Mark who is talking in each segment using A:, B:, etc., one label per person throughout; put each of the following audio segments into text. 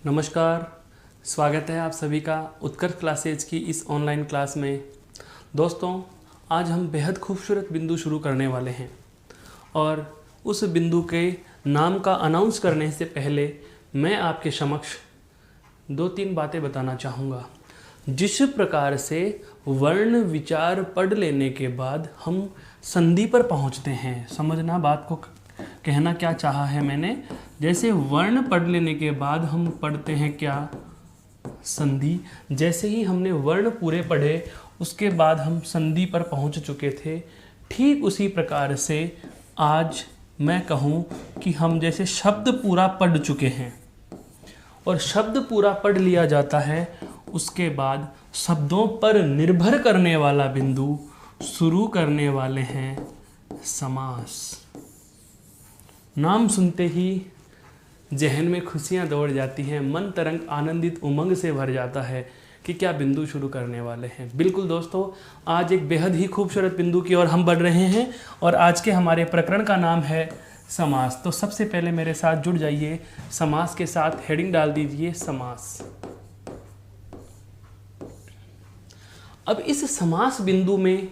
A: नमस्कार। स्वागत है आप सभी का उत्कर्ष क्लासेज की इस ऑनलाइन क्लास में। दोस्तों, आज हम बेहद खूबसूरत बिंदु शुरू करने वाले हैं और उस बिंदु के नाम का अनाउंस करने से पहले मैं आपके समक्ष 2-3 बातें बताना चाहूँगा। जिस प्रकार से वर्ण विचार पढ़ लेने के बाद हम संधि पर पहुँचते हैं, समझना बात को, कहना क्या चाहा है मैंने। जैसे वर्ण पढ़ लेने के बाद हम पढ़ते हैं क्या, संधि। जैसे ही हमने वर्ण पूरे पढ़े उसके बाद हम संधि पर पहुंच चुके थे। ठीक उसी प्रकार से आज मैं कहूं कि हम जैसे शब्द पूरा पढ़ चुके हैं और शब्द पूरा पढ़ लिया जाता है, उसके बाद शब्दों पर निर्भर करने वाला बिंदु शुरू करने वाले हैं समास। नाम सुनते ही जहन में खुशियां दौड़ जाती हैं, मन तरंग आनंदित उमंग से भर जाता है कि क्या बिंदु शुरू करने वाले हैं। बिल्कुल दोस्तों, आज एक बेहद ही खूबसूरत बिंदु की ओर हम बढ़ रहे हैं और आज के हमारे प्रकरण का नाम है समास। तो सबसे पहले मेरे साथ जुड़ जाइए, समास के साथ हेडिंग डाल दीजिए समास। अब इस समास बिंदु में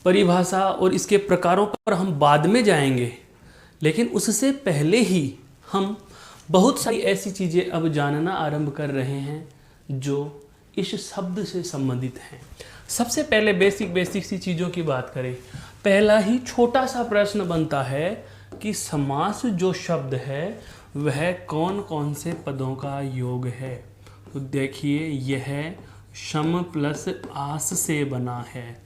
A: परिभाषा और इसके प्रकारों पर हम बाद में जाएंगे, लेकिन उससे पहले ही हम बहुत सारी ऐसी चीज़ें अब जानना आरंभ कर रहे हैं जो इस शब्द से संबंधित हैं। सबसे पहले बेसिक सी चीज़ों की बात करें। पहला ही छोटा सा प्रश्न बनता है कि समास जो शब्द है वह कौन कौन से पदों का योग है। तो देखिए, यह सम प्लस आस से बना है।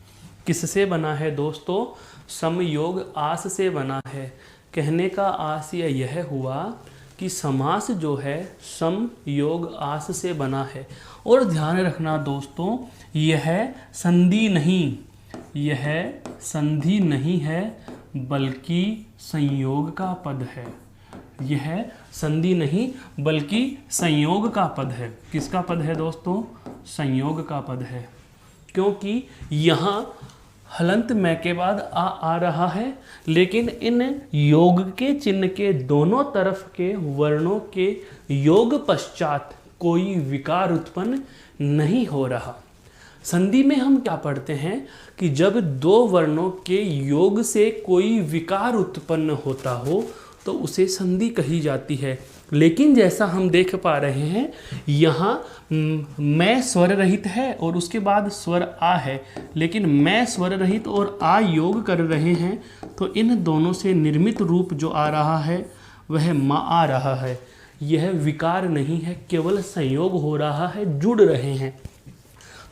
A: किससे बना है दोस्तों? सम योग आस से बना है। कहने का आशय यह हुआ कि समास जो है सम योग आस से बना है। और ध्यान रखना दोस्तों, यह संधि नहीं है बल्कि संयोग का पद है। यह संधि नहीं बल्कि संयोग का पद है। किसका पद है दोस्तों? संयोग का पद है, क्योंकि यहाँ हलंत मैं के बाद आ रहा है, लेकिन इन योग के चिन्ह के दोनों तरफ के वर्णों के योग पश्चात कोई विकार उत्पन्न नहीं हो रहा। संधि में हम क्या पढ़ते हैं कि जब दो वर्णों के योग से कोई विकार उत्पन्न होता हो तो उसे संधि कही जाती है। लेकिन जैसा हम देख पा रहे हैं, यहाँ मैं स्वर रहित है और उसके बाद स्वर आ है, लेकिन मैं स्वर रहित और आ योग कर रहे हैं, तो इन दोनों से निर्मित रूप जो आ रहा है वह मा आ रहा है। यह विकार नहीं है, केवल संयोग हो रहा है, जुड़ रहे हैं।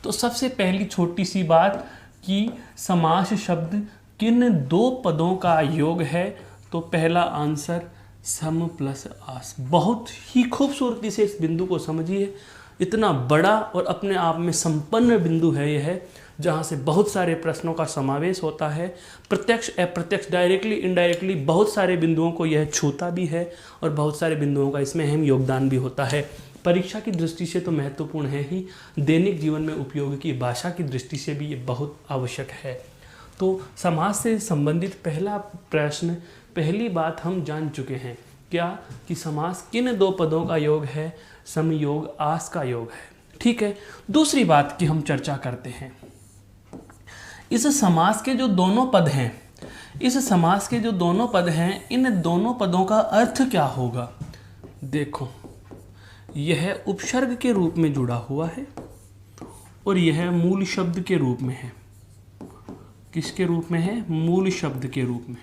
A: तो सबसे पहली छोटी सी बात कि समास शब्द किन दो पदों का योग है, तो पहला आंसर सम प्लस आस। बहुत ही खूबसूरती से इस बिंदु को समझिए। इतना बड़ा और अपने आप में संपन्न बिंदु है यह, जहाँ से बहुत सारे प्रश्नों का समावेश होता है। प्रत्यक्ष अप्रत्यक्ष, डायरेक्टली इनडायरेक्टली बहुत सारे बिंदुओं को यह छूता भी है और बहुत सारे बिंदुओं का इसमें अहम योगदान भी होता है। परीक्षा की दृष्टि से तो महत्वपूर्ण है ही, दैनिक जीवन में उपयोग की भाषा की दृष्टि से भी ये बहुत आवश्यक है। तो समास से संबंधित पहला प्रश्न, पहली बात हम जान चुके हैं क्या, कि समास किन दो पदों का योग है? सम योग आस का योग है। ठीक है, दूसरी बात की हम चर्चा करते हैं। इस समास के जो दोनों पद हैं, इन दोनों पदों का अर्थ क्या होगा? देखो, यह उपसर्ग के रूप में जुड़ा हुआ है और यह मूल शब्द के रूप में है। किसके रूप में है? मूल शब्द के रूप में।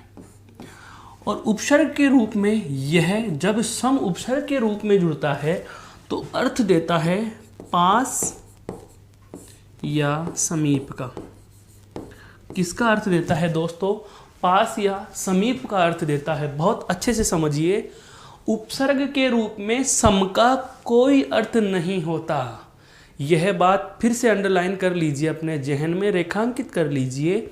A: और उपसर्ग के रूप में यह जब सम उपसर्ग के रूप में जुड़ता है तो अर्थ देता है पास या समीप का। किसका अर्थ देता है दोस्तों? पास या समीप का अर्थ देता है। बहुत अच्छे से समझिए, उपसर्ग के रूप में सम का कोई अर्थ नहीं होता। यह बात फिर से अंडरलाइन कर लीजिए, अपने जहन में रेखांकित कर लीजिए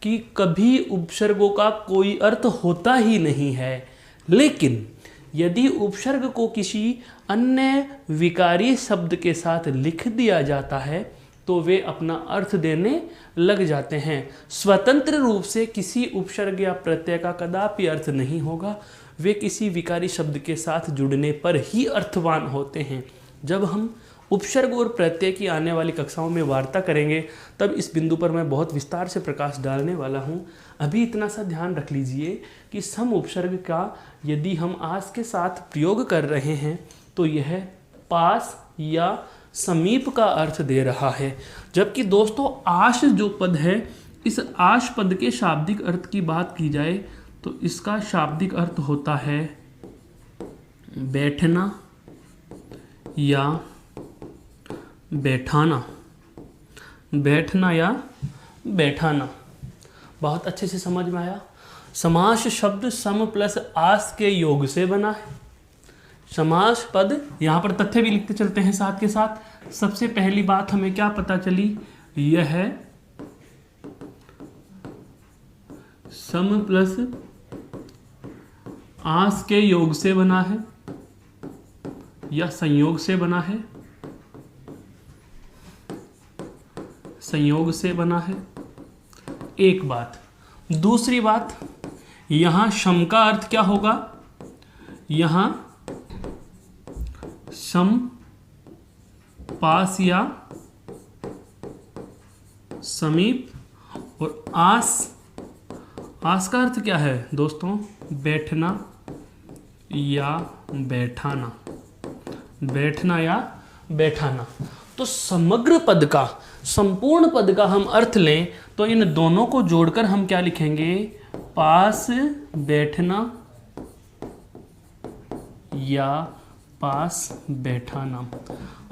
A: कि कभी उपसर्गों का कोई अर्थ होता ही नहीं है। लेकिन यदि उपसर्ग को किसी अन्य विकारी शब्द के साथ लिख दिया जाता है तो वे अपना अर्थ देने लग जाते हैं। स्वतंत्र रूप से किसी उपसर्ग या प्रत्यय का कदापि अर्थ नहीं होगा। वे किसी विकारी शब्द के साथ जुड़ने पर ही अर्थवान होते हैं। जब हम उपसर्ग और प्रत्यय की आने वाली कक्षाओं में वार्ता करेंगे तब इस बिंदु पर मैं बहुत विस्तार से प्रकाश डालने वाला हूँ। अभी इतना सा ध्यान रख लीजिए कि सम उपसर्ग का यदि हम आस के साथ प्रयोग कर रहे हैं तो यह पास या समीप का अर्थ दे रहा है। जबकि दोस्तों आश जो पद है, इस आश पद के शाब्दिक अर्थ की बात की जाए तो इसका शाब्दिक अर्थ होता है बैठना या बैठाना, बैठना या बैठाना। बहुत अच्छे से समझ में आया। समास शब्द सम प्लस आस के योग से बना है। समास पद, यहाँ पर तथ्य भी लिखते चलते हैं साथ के साथ। सबसे पहली बात हमें क्या पता चली, यह है सम प्लस आस के योग से बना है या संयोग से बना है, संयोग से बना है। एक बात। दूसरी बात, यहां शम का अर्थ क्या होगा, यहां शम पास या समीप, और आस, आस का अर्थ क्या है दोस्तों, बैठना या बैठाना, बैठना या बैठाना। तो समग्र पद का, संपूर्ण पद का हम अर्थ लें तो इन दोनों को जोड़कर हम क्या लिखेंगे, पास बैठना या पास बैठाना।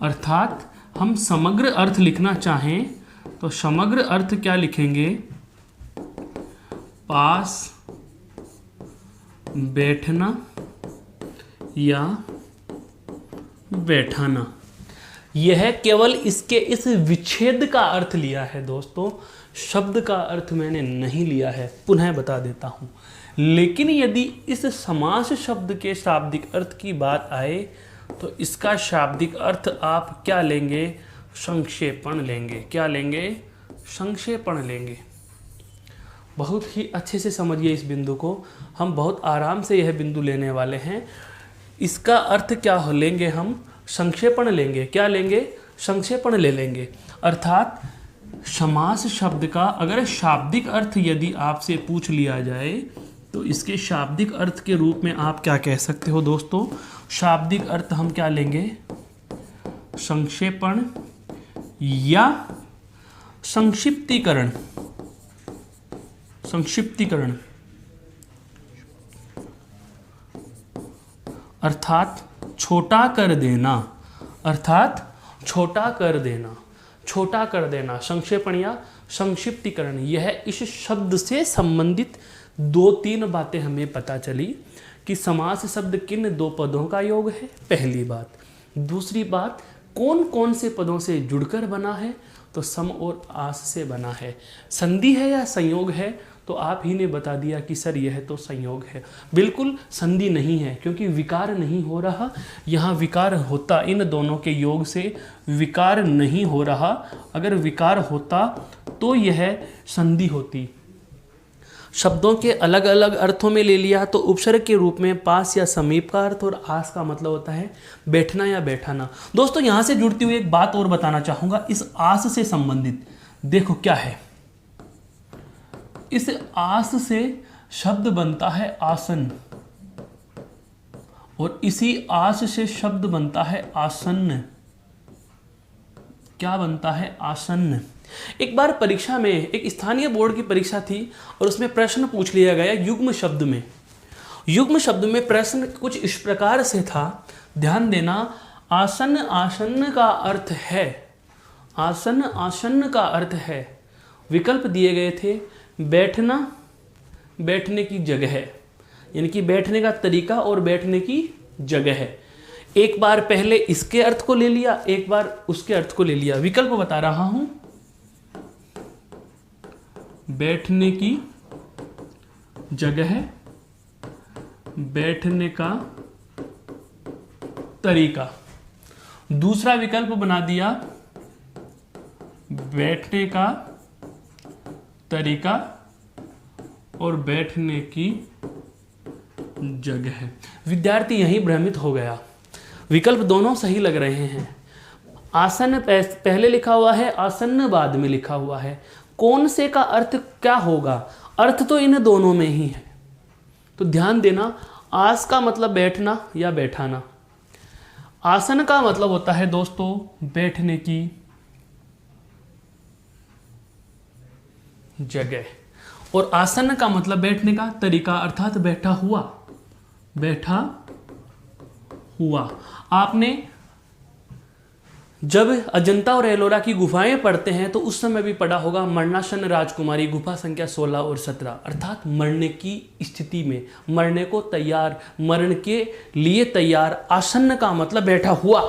A: अर्थात हम समग्र अर्थ लिखना चाहें तो समग्र अर्थ क्या लिखेंगे, पास बैठना या बैठाना। यह केवल इसके इस विच्छेद का अर्थ लिया है दोस्तों, शब्द का अर्थ मैंने नहीं लिया है, पुनः बता देता हूं। लेकिन यदि इस समास शब्द के शाब्दिक अर्थ की बात आए तो इसका शाब्दिक अर्थ आप क्या लेंगे, संक्षेपण लेंगे। क्या लेंगे, संक्षेपण लेंगे। बहुत ही अच्छे से समझिए इस बिंदु को, हम बहुत आराम से यह बिंदु लेने वाले हैं। इसका अर्थ क्या लेंगे, हम संक्षेपण लेंगे। क्या लेंगे, संक्षेपण ले लेंगे। अर्थात समास शब्द का अगर शाब्दिक अर्थ यदि आपसे पूछ लिया जाए तो इसके शाब्दिक अर्थ के रूप में आप क्या कह सकते हो दोस्तों, शाब्दिक अर्थ हम क्या लेंगे, संक्षेपण या संक्षिप्तीकरण। संक्षिप्तीकरण अर्थात छोटा कर देना, अर्थात छोटा कर देना, छोटा कर देना। संक्षेपण या संक्षिप्तीकरण, यह इस शब्द से संबंधित दो तीन बातें हमें पता चली कि समास शब्द किन दो पदों का योग है, पहली बात। दूसरी बात, कौन कौन से पदों से जुड़कर बना है, तो सम और आस से बना है। संधि है या संयोग है, तो आप ही ने बता दिया कि सर यह तो संयोग है। बिल्कुल संधि नहीं है, क्योंकि विकार नहीं हो रहा। यहाँ विकार होता, इन दोनों के योग से विकार नहीं हो रहा। अगर विकार होता तो यह संधि होती। शब्दों के अलग अलग अर्थों में ले लिया तो उपसर्ग के रूप में पास या समीप का अर्थ, और आस का मतलब होता है बैठना या बैठाना। दोस्तों यहाँ से जुड़ती हुई एक बात और बताना चाहूँगा इस आस से संबंधित। देखो क्या है, इस आस से शब्द बनता है आसन, और इसी आस से शब्द बनता है आसन्न। क्या बनता है, आसन्न। एक बार परीक्षा में, एक स्थानीय बोर्ड की परीक्षा थी और उसमें प्रश्न पूछ लिया गया युग्म शब्द में। युग्म शब्द में प्रश्न कुछ इस प्रकार से था, ध्यान देना, आसन्न आसन्न का अर्थ है, आसन्न आसन्न का अर्थ है। विकल्प दिए गए थे, बैठना, बैठने की जगह है, यानी कि बैठने का तरीका और बैठने की जगह है। एक बार पहले इसके अर्थ को ले लिया, एक बार उसके अर्थ को ले लिया। विकल्प बता रहा हूं, बैठने की जगह, बैठने का तरीका। दूसरा विकल्प बना दिया, बैठने का तरीका और बैठने की जगह। विद्यार्थी यहीं भ्रमित हो गया, विकल्प दोनों सही लग रहे हैं। आसन पहले लिखा हुआ है, आसन्न बाद में लिखा हुआ है। कौन से का अर्थ क्या होगा? अर्थ तो इन दोनों में ही है, तो ध्यान देना। आस का मतलब बैठना या बैठाना, आसन का मतलब होता है दोस्तों बैठने की जगह, और आसन का मतलब बैठने का तरीका अर्थात बैठा हुआ। बैठा हुआ आपने जब अजंता और एलोरा की गुफाएं पढ़ते हैं तो उस समय भी पढ़ा होगा मरणासन राजकुमारी गुफा संख्या 16 और 17, अर्थात मरने की स्थिति में, मरने को तैयार, मरण के लिए तैयार। आसन्न का मतलब बैठा हुआ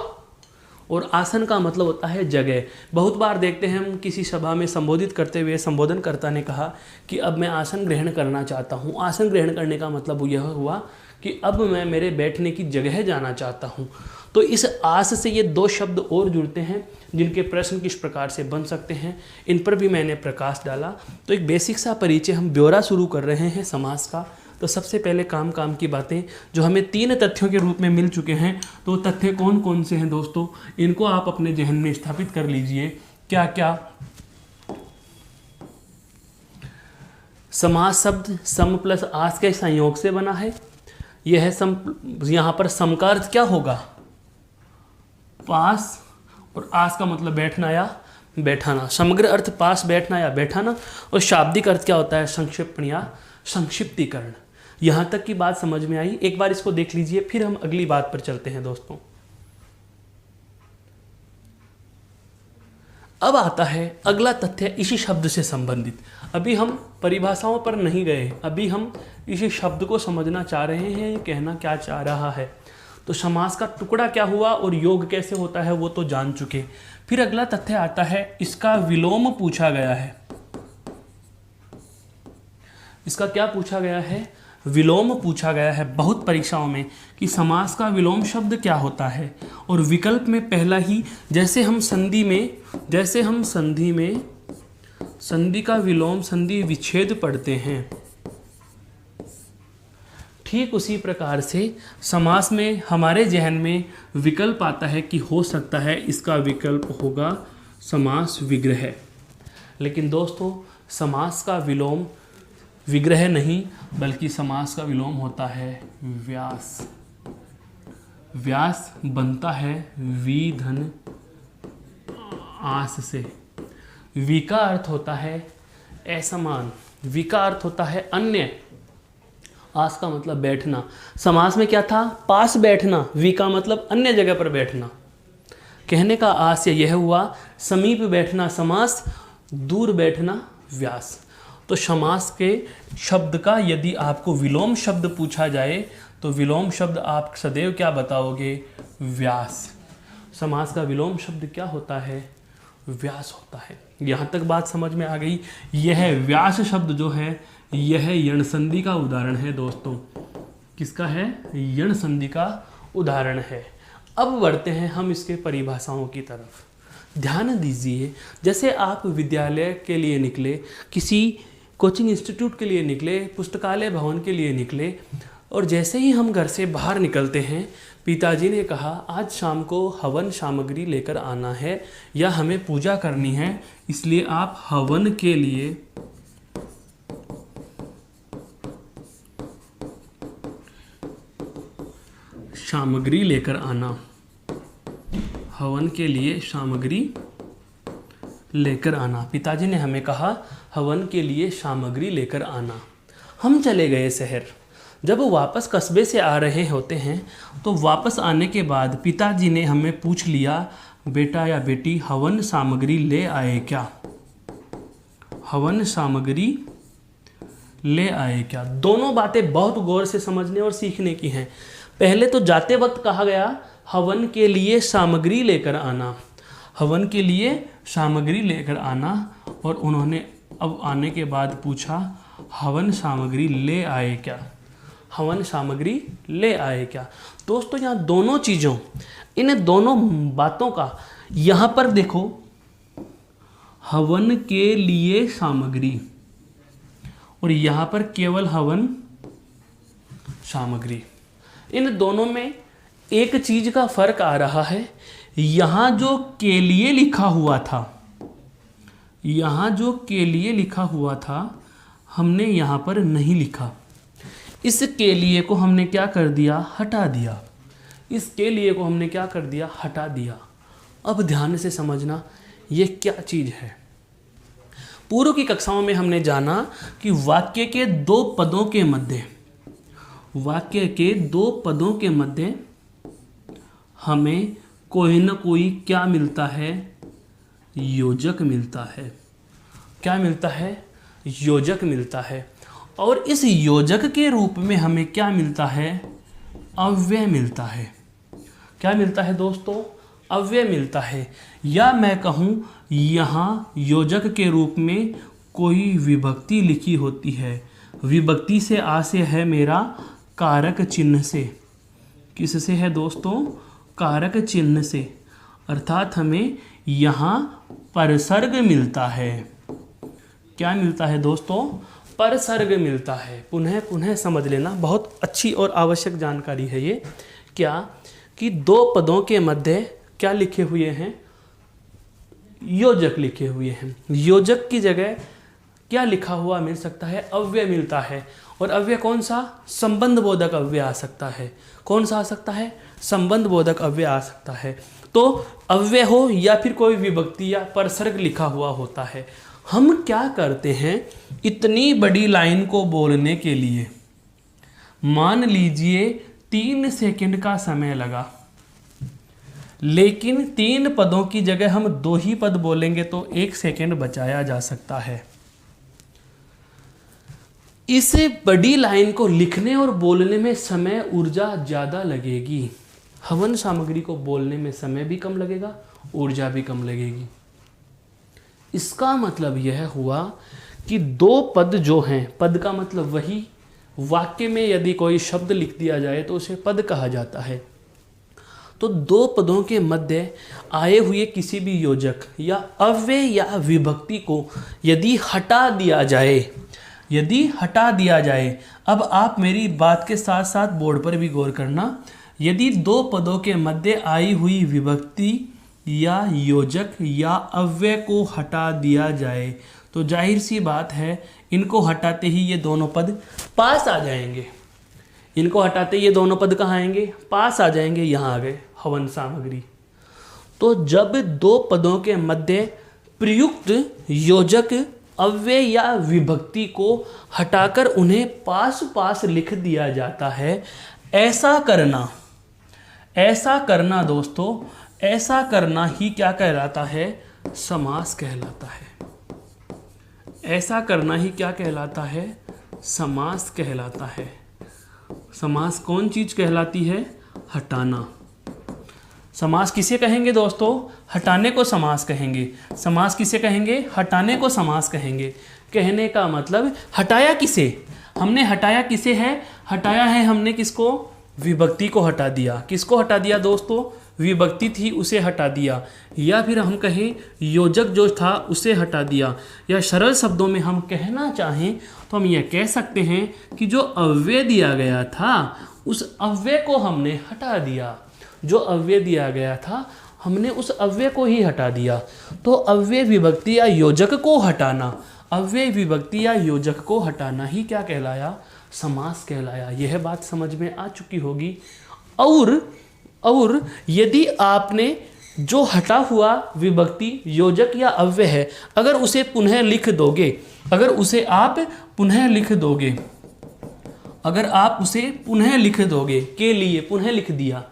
A: और आसन का मतलब होता है जगह। बहुत बार देखते हैं हम किसी सभा में संबोधित करते हुए संबोधनकर्ता ने कहा कि अब मैं आसन ग्रहण करना चाहता हूँ। आसन ग्रहण करने का मतलब यह हुआ कि अब मैं मेरे बैठने की जगह जाना चाहता हूँ। तो इस आस से ये दो शब्द और जुड़ते हैं जिनके प्रश्न किस प्रकार से बन सकते हैं, इन पर भी मैंने प्रकाश डाला। तो एक बेसिक सा परिचय, हम ब्यौरा शुरू कर रहे हैं समास का। तो सबसे पहले काम की बातें जो हमें 3 तथ्यों के रूप में मिल चुके हैं, तो तथ्य कौन कौन से हैं दोस्तों, इनको आप अपने जहन में स्थापित कर लीजिए। क्या क्या? समास शब्द सम प्लस आस के संयोग से बना है। यह है सम, यहाँ पर सम का अर्थ क्या होगा? पास, और आस का मतलब बैठना या बैठाना। समग्र अर्थ पास बैठना या बैठाना, और शाब्दिक अर्थ क्या होता है? संक्षिप्त या संक्षिप्तीकरण। यहां तक की बात समझ में आई? एक बार इसको देख लीजिए, फिर हम अगली बात पर चलते हैं दोस्तों। अब आता है अगला तथ्य इसी शब्द से संबंधित। अभी हम परिभाषाओं पर नहीं गए, अभी हम इसी शब्द को समझना चाह रहे हैं, ये कहना क्या चाह रहा है। तो समास का टुकड़ा क्या हुआ और योग कैसे होता है वो तो जान चुके। फिर अगला तथ्य आता है, इसका विलोम पूछा गया है। इसका क्या पूछा गया है? विलोम पूछा गया है बहुत परीक्षाओं में कि समास का विलोम शब्द क्या होता है। और विकल्प में पहला ही, जैसे हम संधि में संधि का विलोम संधि विच्छेद पढ़ते हैं, ठीक उसी प्रकार से समास में हमारे जहन में विकल्प आता है कि हो सकता है इसका विकल्प होगा समास विग्रह। लेकिन दोस्तों समास का विलोम विग्रह नहीं, बल्कि समास का विलोम होता है व्यास। व्यास बनता है वी धन आस से। वी का अर्थ होता है असमान, वी का अर्थ होता है अन्य, आस का मतलब बैठना। समास में क्या था? पास बैठना। वी का मतलब अन्य जगह पर बैठना। कहने का आशय यह हुआ समीप बैठना समास, दूर बैठना व्यास। तो समास के शब्द का यदि आपको विलोम शब्द पूछा जाए तो विलोम शब्द आप सदैव क्या बताओगे? व्यास। समास का विलोम शब्द क्या होता है? व्यास होता है। यहाँ तक बात समझ में आ गई। यह व्यास शब्द जो है यह यण संधि का उदाहरण है दोस्तों। किसका है? यण संधि का उदाहरण है। अब बढ़ते हैं हम इसके परिभाषाओं की तरफ। ध्यान दीजिए, जैसे आप विद्यालय के लिए निकले, किसी कोचिंग इंस्टीट्यूट के लिए निकले, पुस्तकालय भवन के लिए निकले, और जैसे ही हम घर से बाहर निकलते हैं पिताजी ने कहा आज शाम को हवन सामग्री लेकर आना है या हमें पूजा करनी है, इसलिए आप हवन के लिए सामग्री लेकर आना। हवन के लिए सामग्री लेकर आना। पिताजी ने हमें कहा हवन के लिए सामग्री लेकर आना। हम चले गए शहर। जब वापस कस्बे से आ रहे होते हैं तो वापस आने के बाद पिताजी ने हमें पूछ लिया बेटा या बेटी हवन सामग्री ले आए क्या? हवन सामग्री ले आए क्या? दोनों बातें बहुत गौर से समझने और सीखने की हैं। पहले तो जाते वक्त कहा गया हवन के लिए सामग्री लेकर आना, हवन के लिए सामग्री लेकर आना, और उन्होंने अब आने के बाद पूछा हवन सामग्री ले आए क्या? हवन सामग्री ले आए क्या? दोस्तों यहाँ दोनों चीज़ों, इन दोनों बातों का यहाँ पर देखो, हवन के लिए सामग्री, और यहाँ पर केवल हवन सामग्री। इन दोनों में एक चीज का फर्क आ रहा है, यहां जो के लिए लिखा हुआ था, यहां जो के लिए लिखा हुआ था हमने यहां पर नहीं लिखा। इस के लिए को हमने क्या कर दिया, हटा दिया। इस के लिए को हमने क्या कर दिया, हटा दिया। अब ध्यान से समझना ये क्या चीज है। पूर्व की कक्षाओं में हमने जाना कि वाक्य के दो पदों के मध्य, वाक्य के दो पदों के मध्य हमें कोई न कोई क्या मिलता है, योजक मिलता है। क्या मिलता है, योजक मिलता है। और इस योजक के रूप में हमें क्या मिलता है, अव्यय मिलता है। क्या मिलता है दोस्तों, अव्यय मिलता है। या मैं कहूँ यहाँ योजक के रूप में कोई विभक्ति लिखी होती है। विभक्ति से आशय है मेरा कारक चिन्ह से। किससे है दोस्तों, कारक चिन्ह से। अर्थात हमें यहाँ परसर्ग मिलता है। क्या मिलता है दोस्तों, परसर्ग मिलता है। पुनः पुनः समझ लेना, बहुत अच्छी और आवश्यक जानकारी है ये। क्या कि दो पदों के मध्य क्या लिखे हुए हैं, योजक लिखे हुए हैं। योजक की जगह क्या लिखा हुआ मिल सकता है, अव्यय मिलता है। और अव्यय कौन सा, संबंध बोधक अव्यय आ सकता है। कौन सा आ सकता है, संबंध बोधक अव्यय आ सकता है। तो अव्यय हो या फिर कोई विभक्ति या परसर्ग लिखा हुआ होता है। हम क्या करते हैं, इतनी बड़ी लाइन को बोलने के लिए मान लीजिए 3 सेकंड का समय लगा, लेकिन 3 पदों की जगह हम 2 ही पद बोलेंगे तो 1 सेकंड बचाया जा सकता है। इस बड़ी लाइन को लिखने और बोलने में समय, ऊर्जा ज़्यादा लगेगी। हवन सामग्री को बोलने में समय भी कम लगेगा, ऊर्जा भी कम लगेगी। इसका मतलब यह हुआ कि 2 पद जो हैं, पद का मतलब वही, वाक्य में यदि कोई शब्द लिख दिया जाए तो उसे पद कहा जाता है। तो 2 पदों के मध्य आए हुए किसी भी योजक या अव्यय या विभक्ति को यदि हटा दिया जाए, यदि हटा दिया जाए, अब आप मेरी बात के साथ साथ बोर्ड पर भी गौर करना, यदि 2 पदों के मध्य आई हुई विभक्ति या योजक या अव्यय को हटा दिया जाए तो जाहिर सी बात है इनको हटाते ही ये दोनों पद पास आ जाएंगे। इनको हटाते ये दोनों पद कहाँ आएंगे, पास आ जाएंगे। यहाँ आ गए हवन सामग्री। तो जब 2 पदों के मध्य प्रयुक्त योजक, अव्यय या विभक्ति को हटाकर उन्हें पास पास लिख दिया जाता है, ऐसा करना दोस्तों, ऐसा करना ही क्या कहलाता है, समास कहलाता है। ऐसा करना ही क्या कहलाता है, समास कहलाता है। समास कौन चीज कहलाती है, हटाना। समास किसे कहेंगे दोस्तों, हटाने को समास कहेंगे। समास किसे कहेंगे, हटाने को समास कहेंगे। कहने का मतलब हटाया किसे, हमने हटाया किसे है, हटाया है हमने किसको, विभक्ति को हटा दिया। किसको हटा दिया दोस्तों, विभक्ति थी उसे हटा दिया। या फिर हम कहें योजक जो था उसे हटा दिया। या सरल शब्दों में हम कहना चाहें तो हम यह कह सकते हैं कि जो अव्यय दिया गया था उस अव्यय को हमने हटा दिया। जो अव्यय दिया गया था हमने उस अव्यय को ही हटा दिया। तो अव्यय विभक्ति या योजक को हटाना, अव्यय विभक्ति या योजक को हटाना ही क्या कहलाया, समास कहलाया। यह बात समझ में आ चुकी होगी। और यदि आपने जो हटा हुआ विभक्ति, योजक या अव्यय है, अगर उसे पुनः लिख दोगे, अगर उसे आप पुनः लिख दोगे, अगर आप उसे पुनः लिख दोगे, के लिए पुनः लिख दिया,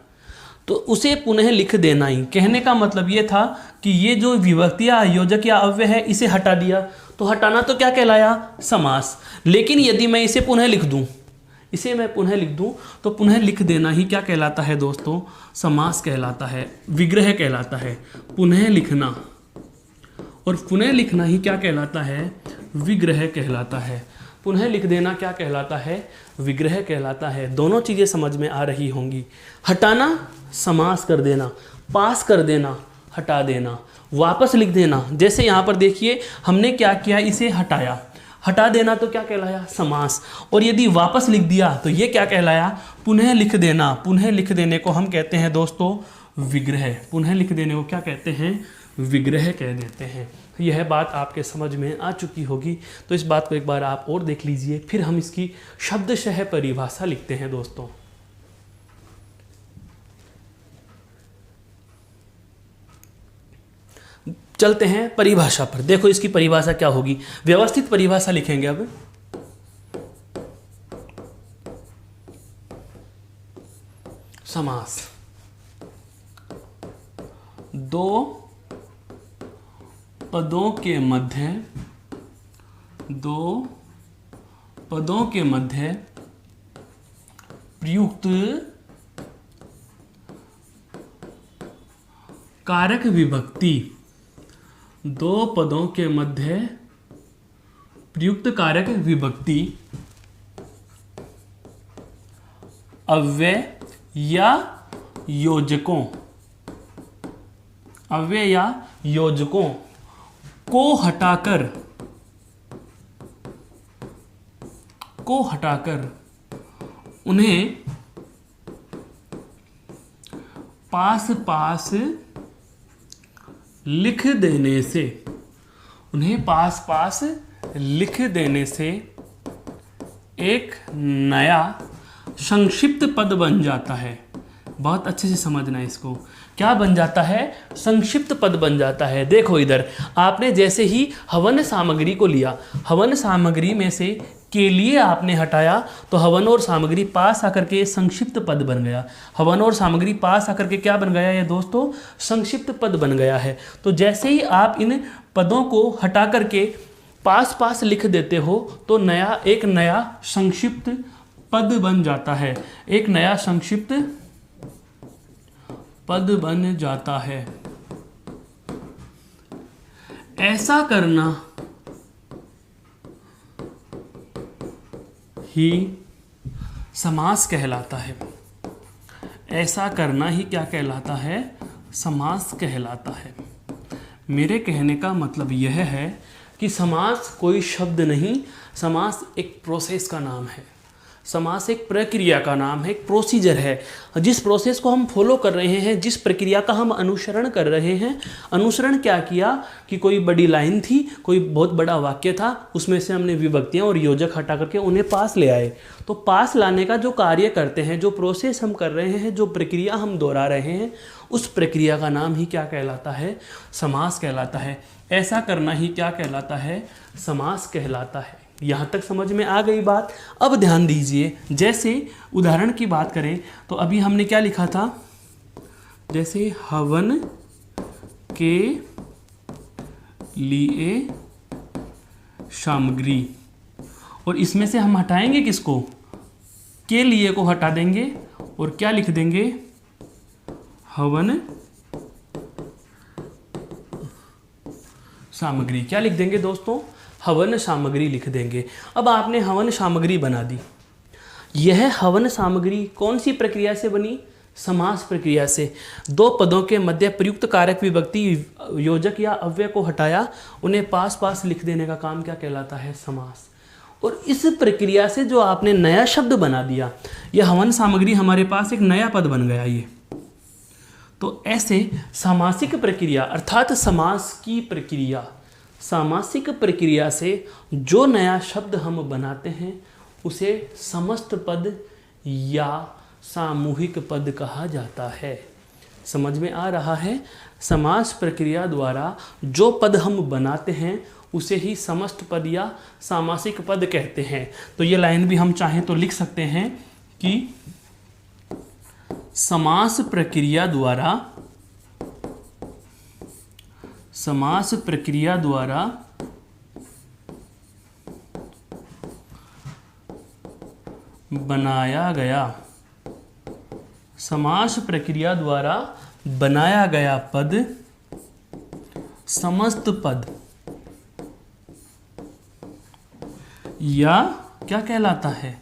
A: तो उसे पुनः लिख देना ही। कहने का मतलब ये था कि ये जो विभक्ति या योजक या अव्यय है इसे हटा दिया, तो हटाना तो क्या कहलाया, समास। लेकिन यदि मैं इसे पुनः लिख दूं, इसे मैं पुनः लिख दूं तो पुनः लिख देना ही क्या कहलाता है दोस्तों, समास कहलाता है, विग्रह कहलाता है। पुनः लिखना और पुनः लिखना ही क्या कहलाता है, विग्रह कहलाता है। पुनः लिख देना क्या कहलाता है, विग्रह कहलाता है। दोनों चीज़ें समझ में आ रही होंगी। हटाना समास कर देना, पास कर देना हटा देना, वापस लिख देना। जैसे यहाँ पर देखिए हमने क्या किया, इसे हटाया। हटा देना तो क्या कहलाया? समास। और यदि वापस लिख दिया तो ये क्या कहलाया? पुनः लिख देना। पुनः लिख देने को हम कहते हैं दोस्तों विग्रह। पुनः लिख देने को क्या कहते हैं? विग्रह कह देते हैं। यह बात आपके समझ में आ चुकी होगी, तो इस बात को एक बार आप और देख लीजिए, फिर हम इसकी शब्दशः परिभाषा लिखते हैं दोस्तों। चलते हैं परिभाषा पर। देखो इसकी परिभाषा क्या होगी, व्यवस्थित परिभाषा लिखेंगे अब। समास दो पदों के मध्य, दो पदों के मध्य प्रयुक्त कारक विभक्ति, दो पदों के मध्य प्रयुक्त कारक विभक्ति अव्यय या योजकों, अव्यय या योजकों को हटाकर उन्हें पास पास लिख देने से, उन्हें पास पास लिख देने से एक नया संक्षिप्त पद बन जाता है। बहुत अच्छे से समझना इसको, क्या बन जाता है? संक्षिप्त पद बन जाता है। देखो इधर आपने जैसे ही हवन सामग्री को लिया, हवन सामग्री में से के लिए आपने हटाया तो हवन और सामग्री पास आकर के संक्षिप्त पद बन गया। हवन और सामग्री पास आकर के क्या बन गया ये दोस्तों? संक्षिप्त पद बन गया है। तो जैसे ही आप इन पदों को हटा करके पास पास लिख देते हो तो एक नया संक्षिप्त पद बन जाता है, एक नया संक्षिप्त पद बन जाता है। ऐसा करना ही समास कहलाता है। ऐसा करना ही क्या कहलाता है? समास कहलाता है। मेरे कहने का मतलब यह है कि समास कोई शब्द नहीं, समास एक प्रोसेस का नाम है। समास एक प्रक्रिया का नाम है, एक प्रोसीजर है। जिस प्रोसेस को हम फॉलो कर रहे हैं, जिस प्रक्रिया का हम अनुसरण कर रहे हैं, अनुसरण क्या किया कि कोई बड़ी लाइन थी, कोई बहुत बड़ा वाक्य था, उसमें से हमने विभक्तियां और योजक हटा करके उन्हें पास ले आए। तो पास लाने का जो कार्य करते हैं, जो प्रोसेस हम कर रहे हैं, जो प्रक्रिया हम दोहरा रहे हैं, उस प्रक्रिया का नाम ही क्या कहलाता है? समास कहलाता है। ऐसा करना ही क्या कहलाता है? समास कहलाता है। यहाँ तक समझ में आ गई बात? अब ध्यान दीजिए, जैसे उदाहरण की बात करें तो अभी हमने क्या लिखा था? जैसे हवन के लिए सामग्री, और इसमें से हम हटाएंगे किसको? के लिए को हटा देंगे और क्या लिख देंगे? हवन सामग्री। क्या लिख देंगे दोस्तों? हवन सामग्री लिख देंगे। अब आपने हवन सामग्री बना दी। यह हवन सामग्री कौन सी प्रक्रिया से बनी? समास प्रक्रिया से। दो पदों के मध्य प्रयुक्त कारक विभक्ति योजक या अव्यय को हटाया, उन्हें पास पास लिख देने का काम क्या कहलाता है? समास। और इस प्रक्रिया से जो आपने नया शब्द बना दिया, यह हवन सामग्री हमारे पास एक नया पद बन गया ये। तो ऐसे सामासिक प्रक्रिया अर्थात समास की प्रक्रिया, सामासिक प्रक्रिया से जो नया शब्द हम बनाते हैं उसे समस्त पद या सामूहिक पद कहा जाता है। समझ में आ रहा है? समास प्रक्रिया द्वारा जो पद हम बनाते हैं उसे ही समस्त पद या सामासिक पद कहते हैं। तो ये लाइन भी हम चाहें तो लिख सकते हैं कि समास प्रक्रिया द्वारा बनाया गया, समास प्रक्रिया द्वारा बनाया गया पद समस्त पद या क्या कहलाता है?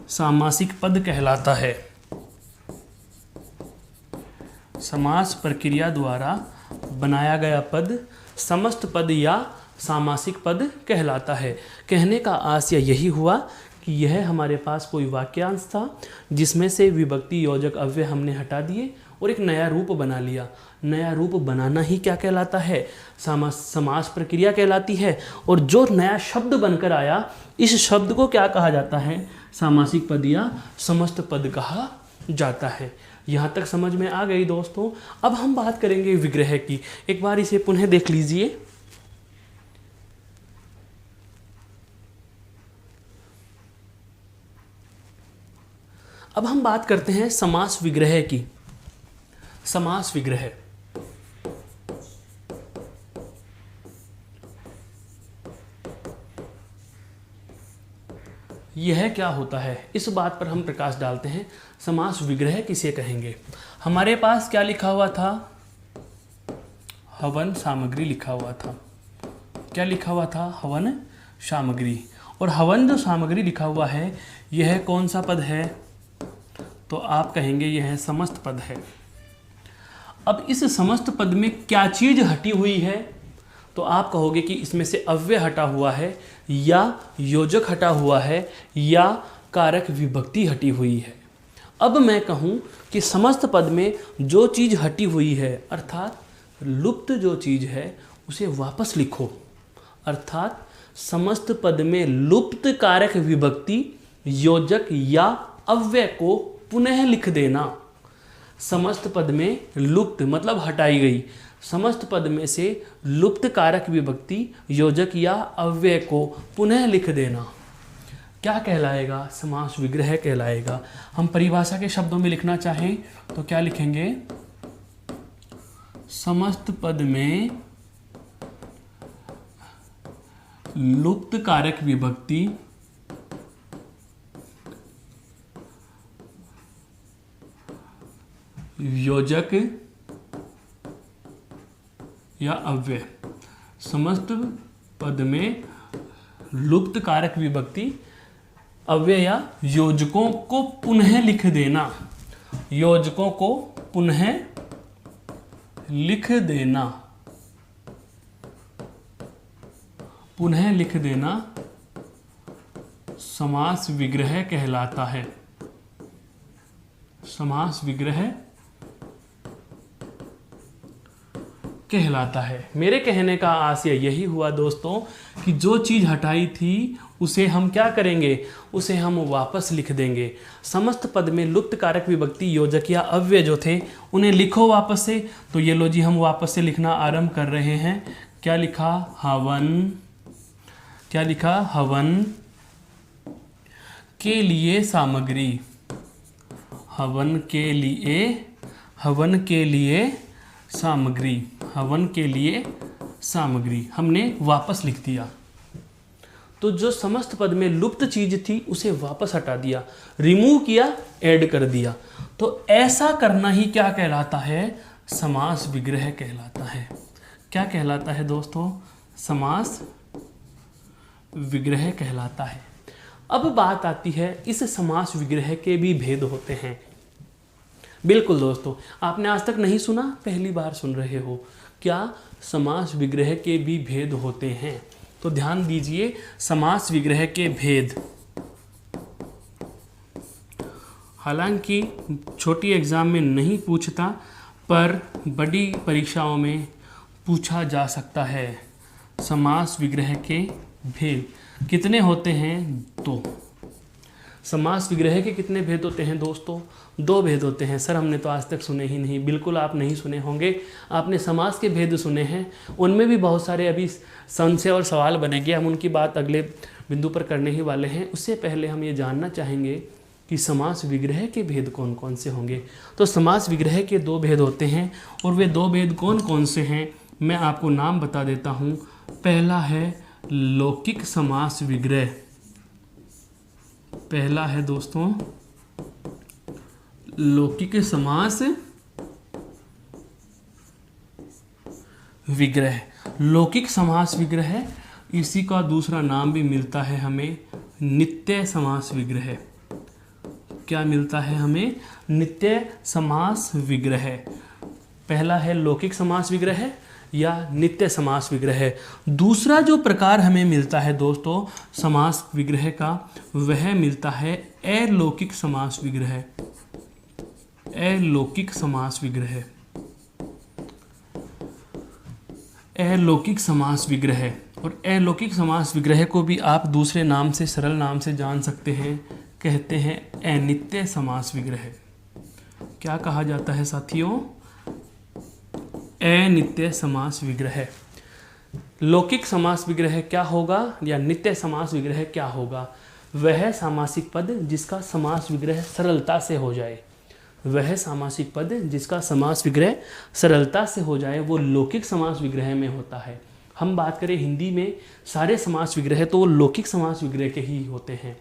A: सामासिक पद कहलाता है। समास प्रक्रिया द्वारा बनाया गया पद समस्त पद या सामासिक पद कहलाता है। कहने का आशय यही हुआ कि यह हमारे पास कोई वाक्यांश था जिसमें से विभक्ति, योजक, अव्यय हमने हटा दिए और एक नया रूप बना लिया। नया रूप बनाना ही क्या कहलाता है? समास प्रक्रिया कहलाती है। और जो नया शब्द बनकर आया, इस शब्द को क्या कहा जाता है? सामासिक पद या समस्त पद कहा जाता है। यहाँ तक समझ में आ गई दोस्तों। अब हम बात करेंगे विग्रह की। एक बार इसे पुनः देख लीजिए। अब हम बात करते हैं समास विग्रह की। समास विग्रह यह क्या होता है, इस बात पर हम प्रकाश डालते हैं। समास विग्रह किसे कहेंगे? हमारे पास क्या लिखा हुआ था? हवन सामग्री लिखा हुआ था। क्या लिखा हुआ था? हवन सामग्री। और हवन जो सामग्री लिखा हुआ है, यह कौन सा पद है? तो आप कहेंगे यह समस्त पद है। अब इस समस्त पद में क्या चीज हटी हुई है? तो आप कहोगे कि इसमें से अव्यय हटा हुआ है, या योजक हटा हुआ है, या कारक विभक्ति हटी हुई है। अब मैं कहूं कि समस्त पद में जो चीज हटी हुई है, अर्थात लुप्त जो चीज है, उसे वापस लिखो। अर्थात समस्त पद में लुप्त कारक विभक्ति, योजक या अव्यय को पुनः लिख देना। समस्त पद में लुप्त मतलब हटाई गई, समस्त पद में से लुप्त कारक विभक्ति, योजक या अव्यय को पुनः लिख देना क्या कहलाएगा? समास विग्रह कहलाएगा। हम परिभाषा के शब्दों में लिखना चाहें तो क्या लिखेंगे? समस्त पद में लुप्त कारक विभक्ति, योजक या अव्यय। समस्त पद में लुप्त कारक विभक्ति, अव्यय या योजकों को पुनः लिख देना। योजकों को पुनः लिख देना। पुनः लिख देना समास विग्रह कहलाता है। समास विग्रह कहलाता है। मेरे कहने का आशय यही हुआ दोस्तों कि जो चीज़ हटाई थी उसे हम क्या करेंगे? उसे हम वापस लिख देंगे। समस्त पद में लुप्त कारक विभक्ति, योजक या अव्यय जो थे उन्हें लिखो वापस से। तो ये लो जी, हम वापस से लिखना आरंभ कर रहे हैं। क्या लिखा? हवन। क्या लिखा? हवन के लिए सामग्री। हवन के लिए, हवन के लिए सामग्री, हवन के लिए सामग्री हमने वापस लिख दिया। तो जो समस्त पद में लुप्त चीज थी उसे वापस हटा दिया, रिमूव किया, ऐड कर दिया। तो ऐसा करना ही क्या कहलाता है? समास विग्रह कहलाता है। क्या कहलाता है दोस्तों? समास विग्रह कहलाता है। अब बात आती है, इस समास विग्रह के भी भेद होते हैं। बिल्कुल दोस्तों, आपने आज तक नहीं सुना, पहली बार सुन रहे हो। क्या समास विग्रह के भी भेद होते हैं? तो ध्यान दीजिए, समास विग्रह के भेद। हालांकि छोटी एग्जाम में नहीं पूछता, पर बड़ी परीक्षाओं में पूछा जा सकता है। समास विग्रह के भेद कितने होते हैं? दो। समास विग्रह के कितने भेद होते हैं दोस्तों? दो भेद होते हैं। सर हमने तो आज तक सुने ही नहीं। बिल्कुल आप नहीं सुने होंगे, आपने समास के भेद सुने हैं। उनमें भी बहुत सारे अभी संशय और सवाल बनेंगे, हम उनकी बात अगले बिंदु पर करने ही वाले हैं। उससे पहले हम ये जानना चाहेंगे कि समास विग्रह के भेद कौन कौन से होंगे। तो समास विग्रह के दो भेद होते हैं, और वे दो भेद कौन कौन से हैं मैं आपको नाम बता देता हूँ। पहला है लौकिक समास विग्रह। पहला है दोस्तों लौकिक समास विग्रह। लौकिक समास विग्रह, इसी का दूसरा नाम भी मिलता है हमें नित्य समास विग्रह। क्या मिलता है हमें? नित्य समास विग्रह। पहला है लौकिक समास विग्रह या नित्य समास विग्रह। दूसरा जो प्रकार हमें मिलता है दोस्तों समास विग्रह का, वह मिलता है अलौकिक समास विग्रह। अलौकिक समास विग्रह, अलौकिक समास विग्रह। और अलौकिक समास विग्रह को भी आप दूसरे नाम से, सरल नाम से जान सकते हैं, कहते हैं अनित्य समास विग्रह। क्या कहा जाता है साथियों? अनित्य समास विग्रह। लौकिक समास विग्रह क्या होगा या नित्य समास विग्रह क्या होगा? वह सामासिक पद जिसका समास विग्रह सरलता से हो जाए, वह सामासिक पद जिसका समास विग्रह सरलता से हो जाए, वो लौकिक समास विग्रह में होता है। हम बात करें हिंदी में सारे समास विग्रह तो वो लौकिक समास विग्रह के ही होते हैं।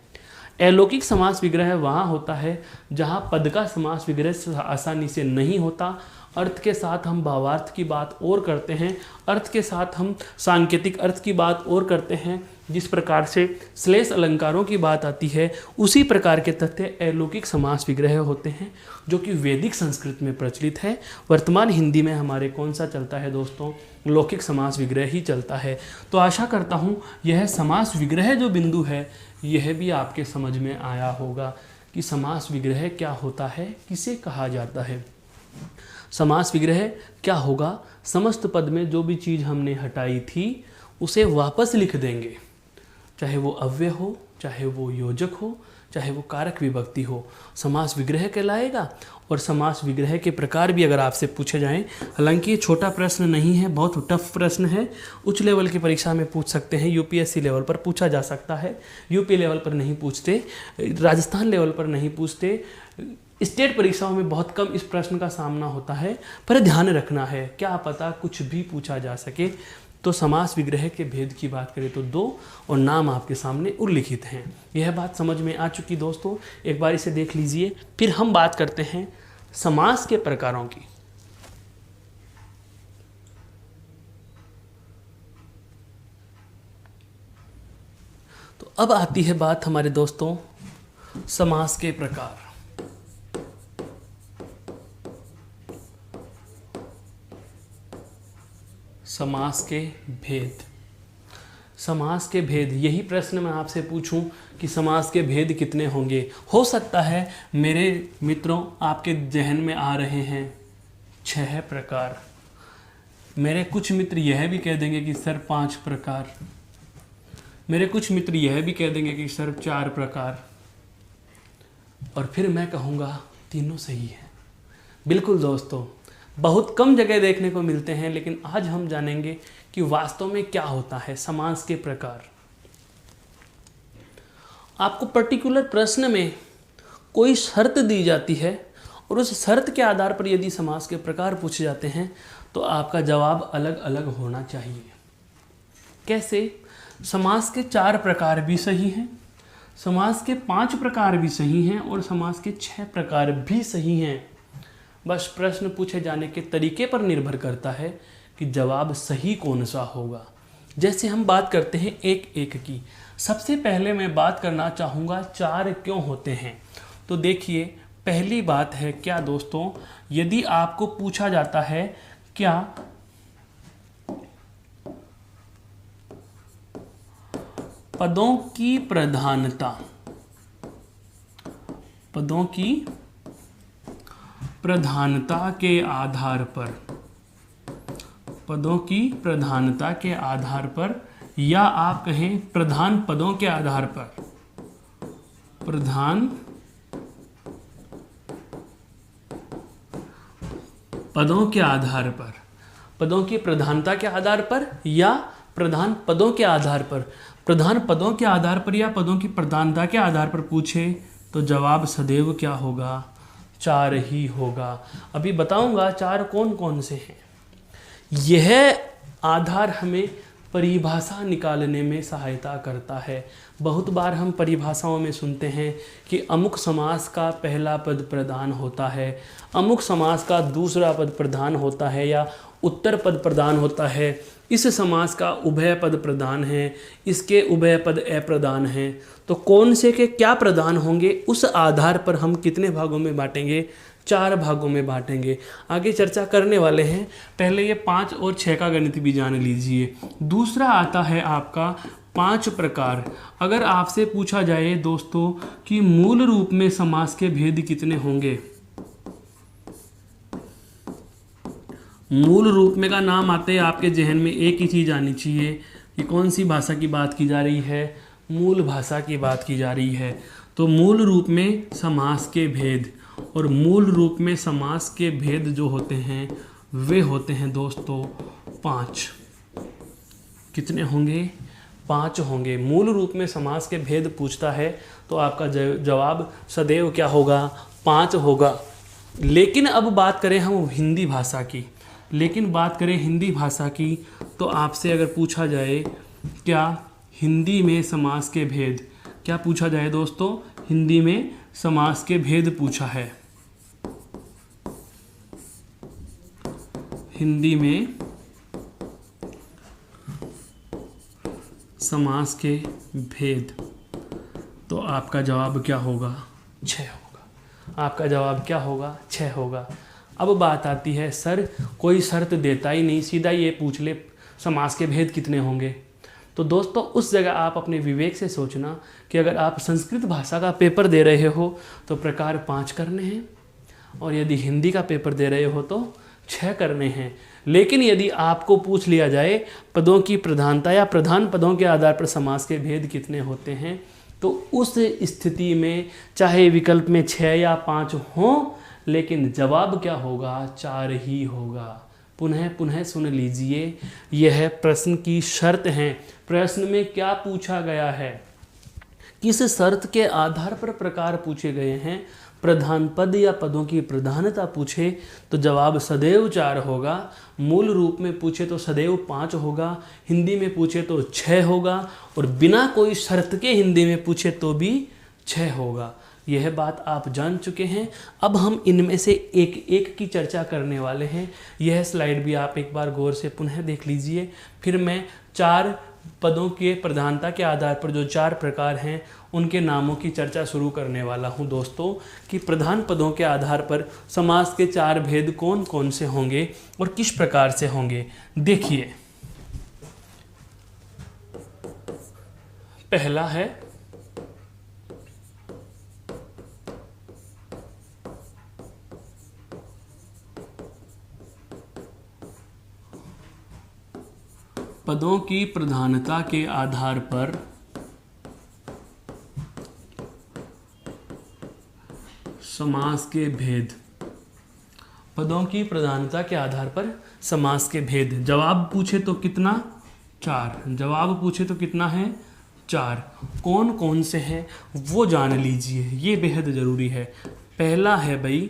A: अलौकिक समास विग्रह वहाँ होता है जहाँ पद का समास विग्रह आसानी से नहीं होता, अर्थ के साथ हम भावार्थ की बात और करते हैं, अर्थ के साथ हम सांकेतिक अर्थ की बात और करते हैं। जिस प्रकार से श्लेष अलंकारों की बात आती है, उसी प्रकार के तथ्य अलौकिक समास विग्रह होते हैं, जो कि वैदिक संस्कृत में प्रचलित है। वर्तमान हिंदी में हमारे कौन सा चलता है दोस्तों? लौकिक समास विग्रह ही चलता है। तो आशा करता हूँ यह समास विग्रह जो बिंदु है, यह भी आपके समझ में आया होगा कि समास विग्रह क्या होता है, किसे कहा जाता है। समास विग्रह क्या होगा? समस्त पद में जो भी चीज़ हमने हटाई थी उसे वापस लिख देंगे, चाहे वो अव्यय हो, चाहे वो योजक हो, चाहे वो कारक विभक्ति हो, समास विग्रह कहलाएगा। और समास विग्रह के प्रकार भी अगर आपसे पूछे जाएं, हालांकि ये छोटा प्रश्न नहीं है, बहुत टफ प्रश्न है, उच्च लेवल की परीक्षा में पूछ सकते हैं, यूपीएससी लेवल पर पूछा जा सकता है, यूपी लेवल पर नहीं पूछते, राजस्थान लेवल पर नहीं पूछते, स्टेट परीक्षाओं में बहुत कम इस प्रश्न का सामना होता है। पर ध्यान रखना है, क्या पता कुछ भी पूछा जा सके। तो समास विग्रह के भेद की बात करें तो दो, और नाम आपके सामने उल्लिखित हैं। यह बात समझ में आ चुकी दोस्तों, एक बार इसे देख लीजिए। फिर हम बात करते हैं समास के प्रकारों की। तो अब आती है बात हमारे दोस्तों समास के प्रकार। समास के भेद। समास के भेद, यही प्रश्न मैं आपसे पूछूं कि समास के भेद कितने होंगे? हो सकता है मेरे मित्रों आपके जहन में आ रहे हैं 6 प्रकार। मेरे कुछ मित्र यह भी कह देंगे कि सर 5 प्रकार। मेरे कुछ मित्र यह भी कह देंगे कि सर 4 प्रकार। और फिर मैं कहूँगा तीनों सही है। बिल्कुल दोस्तों, बहुत कम जगह देखने को मिलते हैं, लेकिन आज हम जानेंगे कि वास्तव में क्या होता है समास के प्रकार। आपको पर्टिकुलर प्रश्न में कोई शर्त दी जाती है और उस शर्त के आधार पर यदि समास के प्रकार पूछे जाते हैं तो आपका जवाब अलग अलग होना चाहिए। कैसे? समास के 4 प्रकार भी सही हैं, समास के 5 प्रकार भी सही हैं और समास के 6 प्रकार भी सही हैं। बस प्रश्न पूछे जाने के तरीके पर निर्भर करता है कि जवाब सही कौन सा होगा। जैसे हम बात करते हैं एक एक की। सबसे पहले मैं बात करना चाहूँगा 4 क्यों होते हैं। तो देखिए, पहली बात है क्या दोस्तों, यदि आपको पूछा जाता है क्या पदों की प्रधानता, पदों की प्रधानता के आधार पर, पदों की प्रधानता के आधार पर, या आप कहें प्रधान पदों के आधार पर, प्रधान पदों के आधार पर, पदों की प्रधानता के आधार पर या प्रधान पदों के आधार पर, प्रधान पदों के आधार पर या पदों की प्रधानता के आधार पर पूछे तो जवाब सदैव क्या होगा? 4 ही होगा। अभी बताऊंगा 4 कौन कौन से हैं। यह आधार हमें परिभाषा निकालने में सहायता करता है। बहुत बार हम परिभाषाओं में सुनते हैं कि अमुक समास का पहला पद प्रधान होता है, अमुक समास का दूसरा पद प्रधान होता है, या उत्तर पद प्रधान होता है, इस समास का उभय पद प्रधान है, इसके उभय पद अप्रधान हैं, तो कौन से के क्या प्रधान होंगे उस आधार पर हम कितने भागों में बांटेंगे, 4 भागों में बांटेंगे। आगे चर्चा करने वाले हैं। पहले ये 5 और 6 का गणित भी जान लीजिए। दूसरा आता है आपका 5 प्रकार। अगर आपसे पूछा जाए दोस्तों कि मूल रूप में समास के भेद कितने होंगे, मूल रूप में का नाम आते ही आपके जहन में एक ही चीज़ आनी चाहिए कि कौन सी भाषा की बात की जा रही है, मूल भाषा की बात की जा रही है। तो मूल रूप में समास के भेद, और मूल रूप में समास के भेद जो होते हैं वे होते हैं दोस्तों 5। कितने होंगे, 5 होंगे। मूल रूप में समास के भेद पूछता है तो आपका जवाब सदैव क्या होगा, 5 होगा। लेकिन अब बात करें हम हिंदी भाषा की, हिंदी भाषा की, तो आपसे अगर पूछा जाए क्या हिंदी में समास के भेद, क्या पूछा जाए दोस्तों, हिंदी में समास के भेद पूछा है। हिंदी में समास के भेद, तो आपका जवाब क्या होगा, 6 होगा। आपका जवाब क्या होगा, 6 होगा। अब बात आती है सर कोई शर्त देता ही नहीं, सीधा ये पूछ ले समास के भेद कितने होंगे। तो दोस्तों उस जगह आप अपने विवेक से सोचना कि अगर आप संस्कृत भाषा का पेपर दे रहे हो तो प्रकार 5 करने हैं, और यदि हिंदी का पेपर दे रहे हो तो 6 करने हैं। लेकिन यदि आपको पूछ लिया जाए पदों की प्रधानता या प्रधान पदों के आधार पर समास के भेद कितने होते हैं, तो उस स्थिति में चाहे विकल्प में 6 या 5 हों, लेकिन जवाब क्या होगा, 4 ही होगा। पुनः सुन लीजिए, यह प्रश्न की शर्त है। प्रश्न में क्या पूछा गया है, किस शर्त के आधार पर प्रकार पूछे गए हैं। प्रधान पद या पदों की प्रधानता पूछे तो जवाब सदैव 4 होगा, मूल रूप में पूछे तो सदैव 5 होगा, हिंदी में पूछे तो 6 होगा, और बिना कोई शर्त के हिंदी में पूछे तो भी 6 होगा। यह बात आप जान चुके हैं। अब हम इनमें से एक एक की चर्चा करने वाले हैं। यह स्लाइड भी आप एक बार गौर से पुनः देख लीजिए। फिर मैं 4 पदों के प्रधानता के आधार पर जो 4 प्रकार हैं उनके नामों की चर्चा शुरू करने वाला हूं दोस्तों, कि प्रधान पदों के आधार पर समास के 4 भेद कौन कौन से होंगे और किस प्रकार से होंगे। देखिए, पहला है पदों की प्रधानता के आधार पर समास के भेद। पदों की प्रधानता के आधार पर समास के भेद। जवाब पूछे तो कितना, 4। जवाब पूछे तो कितना है, 4। कौन कौन से हैं वो जान लीजिए, ये बेहद जरूरी है। पहला है भाई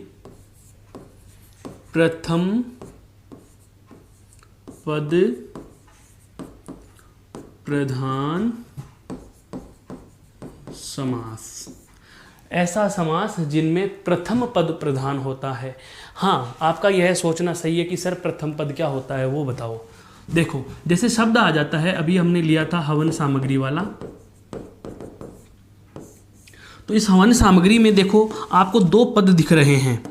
A: प्रथम पद प्रधान समास। ऐसा समास जिनमें प्रथम पद प्रधान होता है। हाँ, आपका यह सोचना सही है कि सर प्रथम पद क्या होता है वो बताओ। देखो, जैसे शब्द आ जाता है, अभी हमने लिया था हवन सामग्री वाला, तो इस हवन सामग्री में देखो आपको 2 पद दिख रहे हैं।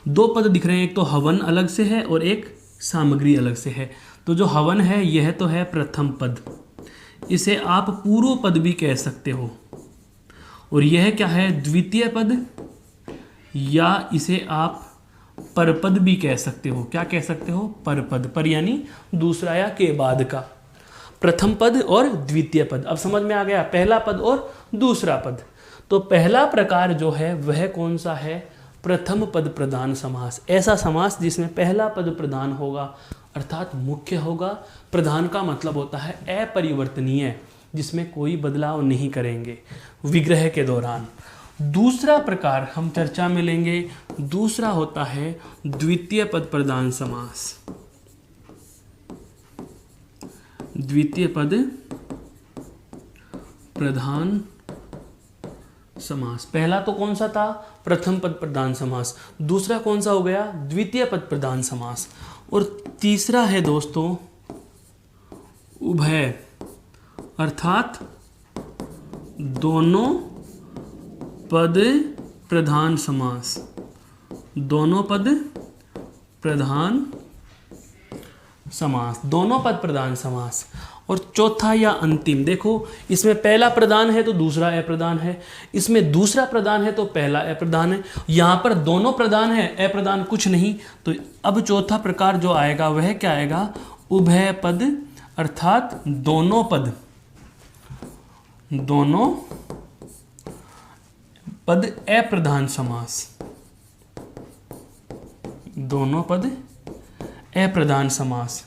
A: 2 पद दिख रहे हैं, एक तो हवन अलग से है और एक सामग्री अलग से है। तो जो हवन है यह तो है प्रथम पद, इसे आप पूर्व पद भी कह सकते हो, और यह क्या है, द्वितीय पद, या इसे आप परपद भी कह सकते हो। क्या कह सकते हो, परपद। पर यानी दूसरा या के बाद का। प्रथम पद और द्वितीय पद। अब समझ में आ गया, पहला पद और दूसरा पद। तो पहला प्रकार जो है वह कौन सा है, प्रथम पद प्रधान समास। ऐसा समास जिसमें पहला पद प्रधान होगा, अर्थात मुख्य होगा। प्रधान का मतलब होता है अपरिवर्तनीय, जिसमें कोई बदलाव नहीं करेंगे विग्रह के दौरान। दूसरा प्रकार हम चर्चा में लेंगे, दूसरा होता है द्वितीय पद प्रधान समास। द्वितीय पद प्रधान समास। पहला तो कौन सा था, प्रथम पद प्रधान समास। दूसरा कौन सा हो गया, द्वितीय पद प्रधान समास। और तीसरा है दोस्तों उभय अर्थात दोनों पद प्रधान समास, दोनों पद प्रधान समास, दोनों पद प्रधान समास। और चौथा या अंतिम, देखो इसमें पहला प्रधान है तो दूसरा अप्रधान है, इसमें दूसरा प्रधान है तो पहला अप्रधान है, यहाँ पर दोनों प्रधान है अप्रधान कुछ नहीं। तो अब चौथा प्रकार जो आएगा वह क्या आएगा, उभय पद अर्थात दोनों पद, दोनों पद अप्रधान समास, दोनों पद अप्रधान समास,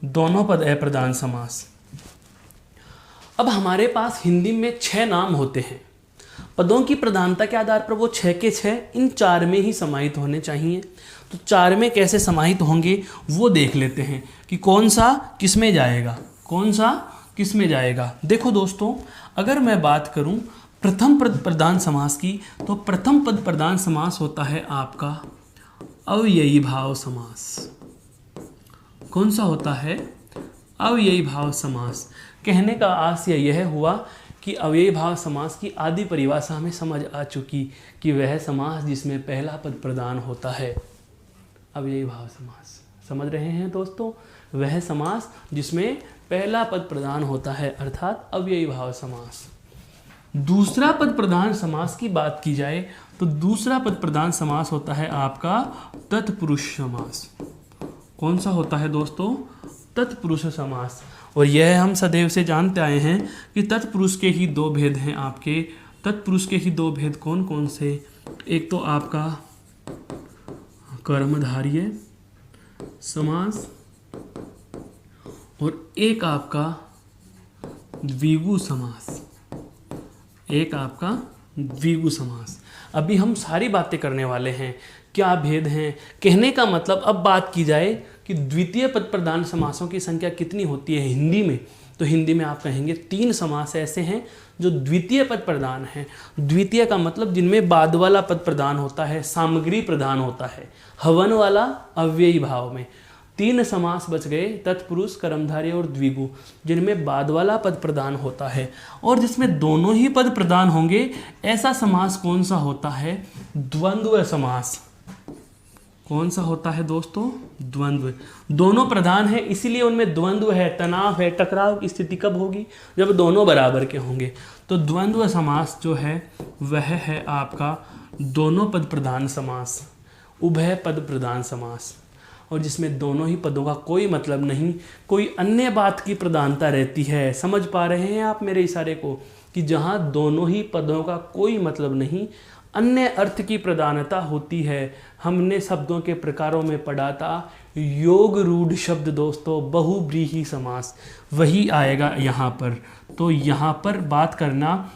A: दोनों पद अप्रधान समास। अब हमारे पास हिंदी में 6 नाम होते हैं। पदों की प्रधानता के आधार पर वो 6 के 6 इन 4 में ही समाहित होने चाहिए। तो 4 में कैसे समाहित होंगे वो देख लेते हैं कि कौन सा किस में जाएगा, कौन सा किस में जाएगा। देखो दोस्तों, अगर मैं बात करूं प्रथम पद प्रधान समास की, तो प्रथम पद प्रधान समास होता है आपका अव्ययी भाव समास। कौन सा होता है, अव्ययी भाव समास। कहने का आशय यह हुआ कि अव्ययी भाव समास की आदि परिभाषा हमें समझ आ चुकी कि वह समास जिसमें पहला पद प्रधान होता है, अव्ययी भाव समास। समझ रहे हैं दोस्तों, वह समास जिसमें पहला पद प्रधान होता है अर्थात अव्ययी भाव समास। दूसरा पद प्रधान समास की बात की जाए तो दूसरा पद प्रधान समास होता है आपका तत्पुरुष समास। कौन सा होता है दोस्तों, तत्पुरुष समास। और यह हम सदैव से जानते आए हैं कि तत्पुरुष के ही 2 भेद हैं आपके। तत्पुरुष के ही 2 भेद कौन कौन से, एक तो आपका कर्मधारय समास और एक आपका द्विगु समास, एक आपका द्विगु समास। अभी हम सारी बातें करने वाले हैं, क्या भेद हैं। कहने का मतलब अब बात की जाए कि द्वितीय पद प्रधान समासों की संख्या कितनी होती है हिंदी में, तो हिंदी में आप कहेंगे 3 समास ऐसे हैं जो द्वितीय पद प्रधान हैं। द्वितीय का मतलब जिनमें बाद वाला पद प्रधान होता है, सामग्री प्रधान होता है, हवन वाला अव्ययी भाव में। 3 समास बच गए, तत्पुरुष, कर्मधारय और द्विगु, जिनमें बाद वाला पद प्रधान होता है। और जिसमें दोनों ही पद प्रधान होंगे ऐसा समास कौन सा होता है, द्वंद्व समास। कौन सा होता है दोस्तों, द्वंद्व। दोनों प्रधान है इसीलिए उनमें द्वंद्व है, तनाव है, टकराव की स्थिति कब होगी, जब दोनों बराबर के होंगे। तो द्वंद्व समास जो है वह है आपका दोनों पद प्रधान समास, उभय पद प्रधान समास। और जिसमें दोनों ही पदों का कोई मतलब नहीं, कोई अन्य बात की प्रधानता रहती है। समझ पा रहे हैं आप मेरे इशारे को, कि जहाँ दोनों ही पदों का कोई मतलब नहीं, अन्य अर्थ की प्रधानता होती है। हमने शब्दों के प्रकारों में पढ़ा था योग रूढ़ शब्द दोस्तों, बहुव्रीहि समास, वही आएगा यहाँ पर। तो यहाँ पर बात करना,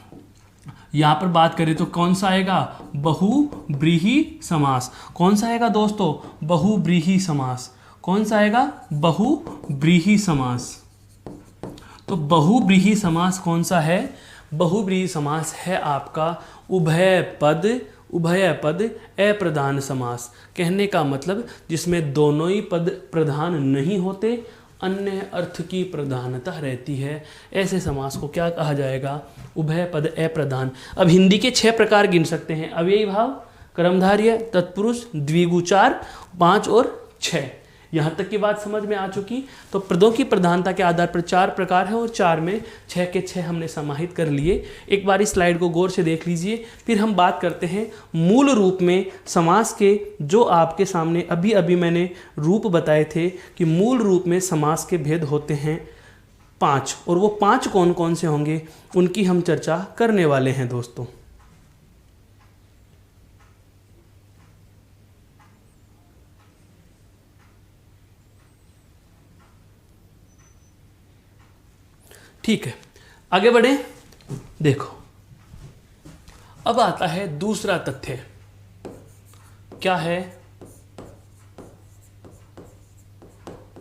A: यहाँ पर बात करें तो कौन सा आएगा, बहुव्रीहि समास। कौन सा आएगा दोस्तों, बहुव्रीहि समास। कौन सा आएगा, बहुव्रीहि समास। तो बहुव्रीहि समास कौन सा है, बहुव्रीहि समास है आपका उभय पद अप्रधान समास। कहने का मतलब जिसमें दोनों ही पद प्रधान नहीं होते, अन्य अर्थ की प्रधानता रहती है, ऐसे समास को क्या कहा जाएगा, उभय पद अप्रधान। अब हिंदी के 6 प्रकार गिन सकते हैं, अव्ययी भाव, कर्मधारय, तत्पुरुष, द्विगु 4, 5 और 6। यहाँ तक की बात समझ में आ चुकी। तो पदों की प्रधानता के आधार पर 4 प्रकार हैं और 4 में 6 के 6 हमने समाहित कर लिए। एक बार इस स्लाइड को गौर से देख लीजिए, फिर हम बात करते हैं मूल रूप में समास के। जो आपके सामने अभी अभी मैंने रूप बताए थे कि मूल रूप में समास के भेद होते हैं 5, और वो 5 कौन कौन से होंगे उनकी हम चर्चा करने वाले हैं दोस्तों। ठीक है, आगे बढ़े। देखो अब आता है दूसरा तथ्य, क्या है,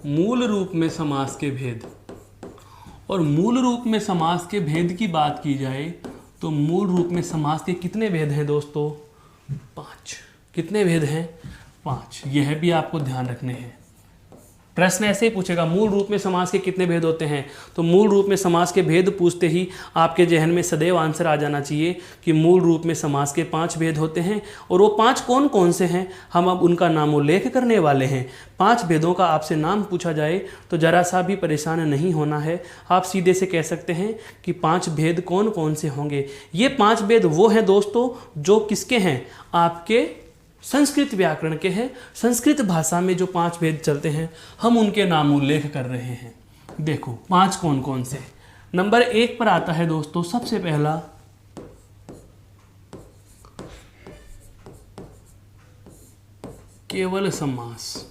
A: मूल रूप में समास के भेद। और मूल रूप में समास के भेद की बात की जाए तो मूल रूप में समास के कितने भेद हैं दोस्तों, 5। कितने भेद हैं, 5। यह भी आपको ध्यान रखने हैं। प्रश्न ऐसे ही पूछेगा, मूल रूप में समास के कितने भेद होते हैं? तो मूल रूप में समास के भेद पूछते ही आपके जहन में सदैव आंसर आ जाना चाहिए कि मूल रूप में समास के 5 भेद होते हैं। और वो 5 कौन कौन से हैं, हम अब उनका नामोल्लेख करने वाले हैं। 5 भेदों का आपसे नाम पूछा जाए तो जरा सा भी परेशान नहीं होना है, आप सीधे से कह सकते हैं कि 5 भेद कौन कौन से होंगे। ये 5 भेद वो हैं दोस्तों जो किसके हैं, आपके संस्कृत व्याकरण के हैं। संस्कृत भाषा में जो 5 भेद चलते हैं हम उनके नाम उल्लेख कर रहे हैं। देखो 5 कौन कौन से। नंबर 1 पर आता है दोस्तों सबसे पहला केवल समास।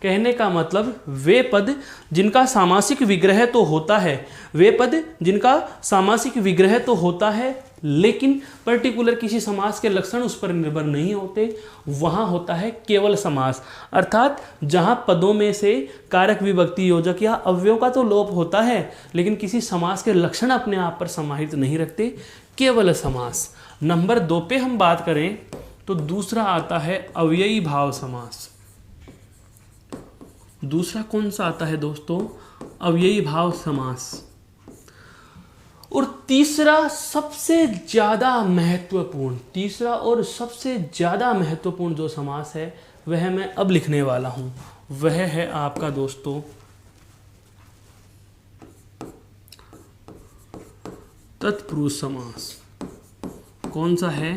A: कहने का मतलब वे पद जिनका सामासिक विग्रह तो होता है, वे पद जिनका सामासिक विग्रह तो होता है लेकिन पर्टिकुलर किसी समास के लक्षण उस पर निर्भर नहीं होते, वहाँ होता है केवल समास। अर्थात जहाँ पदों में से कारक विभक्ति योजक या अव्ययों का तो लोप होता है लेकिन किसी समास के लक्षण अपने आप पर समाहित नहीं रखते, केवल समास। नंबर 2 पे हम बात करें तो दूसरा आता है अव्ययी भाव समास। दूसरा कौन सा आता है दोस्तों, अव्ययी भाव समास। और तीसरा सबसे ज़्यादा महत्वपूर्ण, तीसरा और सबसे ज़्यादा महत्वपूर्ण जो समास है वह मैं अब लिखने वाला हूँ, वह है आपका दोस्तों तत्पुरुष समास। कौन सा है,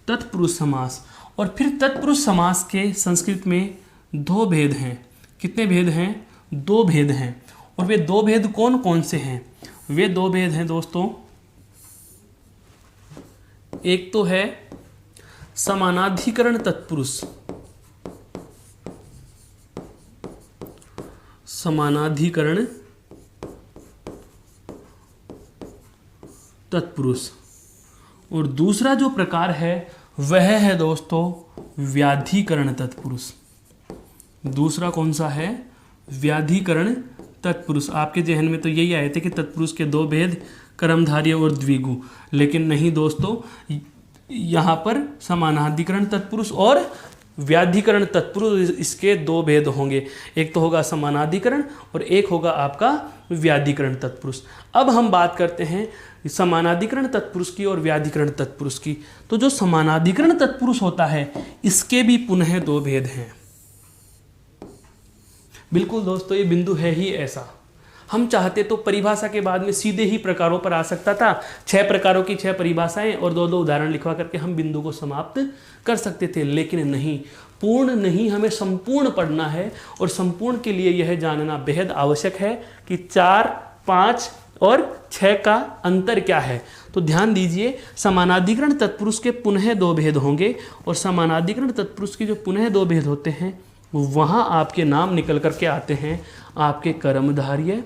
A: तत्पुरुष समास। और फिर तत्पुरुष समास के संस्कृत में 2 भेद हैं। कितने भेद हैं, 2 भेद हैं। और वे 2 भेद कौन कौन से हैं, वे 2 भेद हैं दोस्तों। एक तो है समानाधिकरण तत्पुरुष, समानाधिकरण तत्पुरुष। और दूसरा जो प्रकार है वह है दोस्तों व्याधिकरण तत्पुरुष। दूसरा कौन सा है, व्याधिकरण तत्पुरुष। आपके जहन में तो यही आए थे कि तत्पुरुष के 2 भेद, कर्मधारय और द्विगु, लेकिन नहीं दोस्तों, यहाँ पर समानाधिकरण तत्पुरुष और व्याधिकरण तत्पुरुष, इसके 2 भेद होंगे। एक तो होगा समानाधिकरण और एक होगा आपका व्याधिकरण तत्पुरुष। अब हम बात करते हैं समानाधिकरण तत्पुरुष की और व्याधिकरण तत्पुरुष की। तो जो समानाधिकरण तत्पुरुष होता है इसके भी पुनः 2 भेद हैं। बिल्कुल दोस्तों, ये बिंदु है ही ऐसा। हम चाहते तो परिभाषा के बाद में सीधे ही प्रकारों पर आ सकता था। 6 प्रकारों की 6 परिभाषाएं और 2-2 उदाहरण लिखवा करके हम बिंदु को समाप्त कर सकते थे, लेकिन नहीं, पूर्ण नहीं, हमें संपूर्ण पढ़ना है। और संपूर्ण के लिए यह जानना बेहद आवश्यक है कि 4, 5 और 6 का अंतर क्या है। तो ध्यान दीजिए, समानाधिकरण तत्पुरुष के पुनः 2 भेद होंगे और समानाधिकरण तत्पुरुष के जो पुनः 2 भेद होते हैं वहाँ आपके नाम निकल करके आते हैं, आपके कर्मधारय,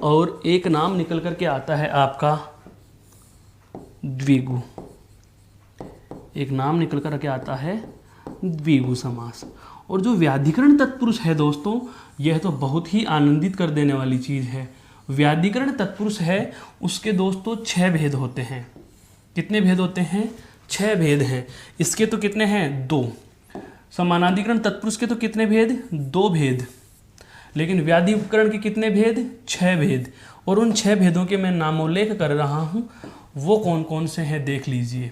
A: और एक नाम निकल करके आता है आपका द्विगु। एक नाम निकल करके आता है द्विगु समास। और जो व्याधिकरण तत्पुरुष है दोस्तों, यह तो बहुत ही आनंदित कर देने वाली चीज़ है। व्याधिकरण तत्पुरुष है, उसके दोस्तों 6 भेद होते हैं। कितने भेद होते हैं, 6 भेद हैं। इसके तो कितने हैं, 2। समानाधिकरण तत्पुरुष के तो कितने भेद, 2 भेद। लेकिन व्याधिकरण के कितने भेद, 6 भेद। और उन 6 भेदों के मैं नामोल्लेख कर रहा हूँ, वो कौन कौन से हैं देख लीजिए।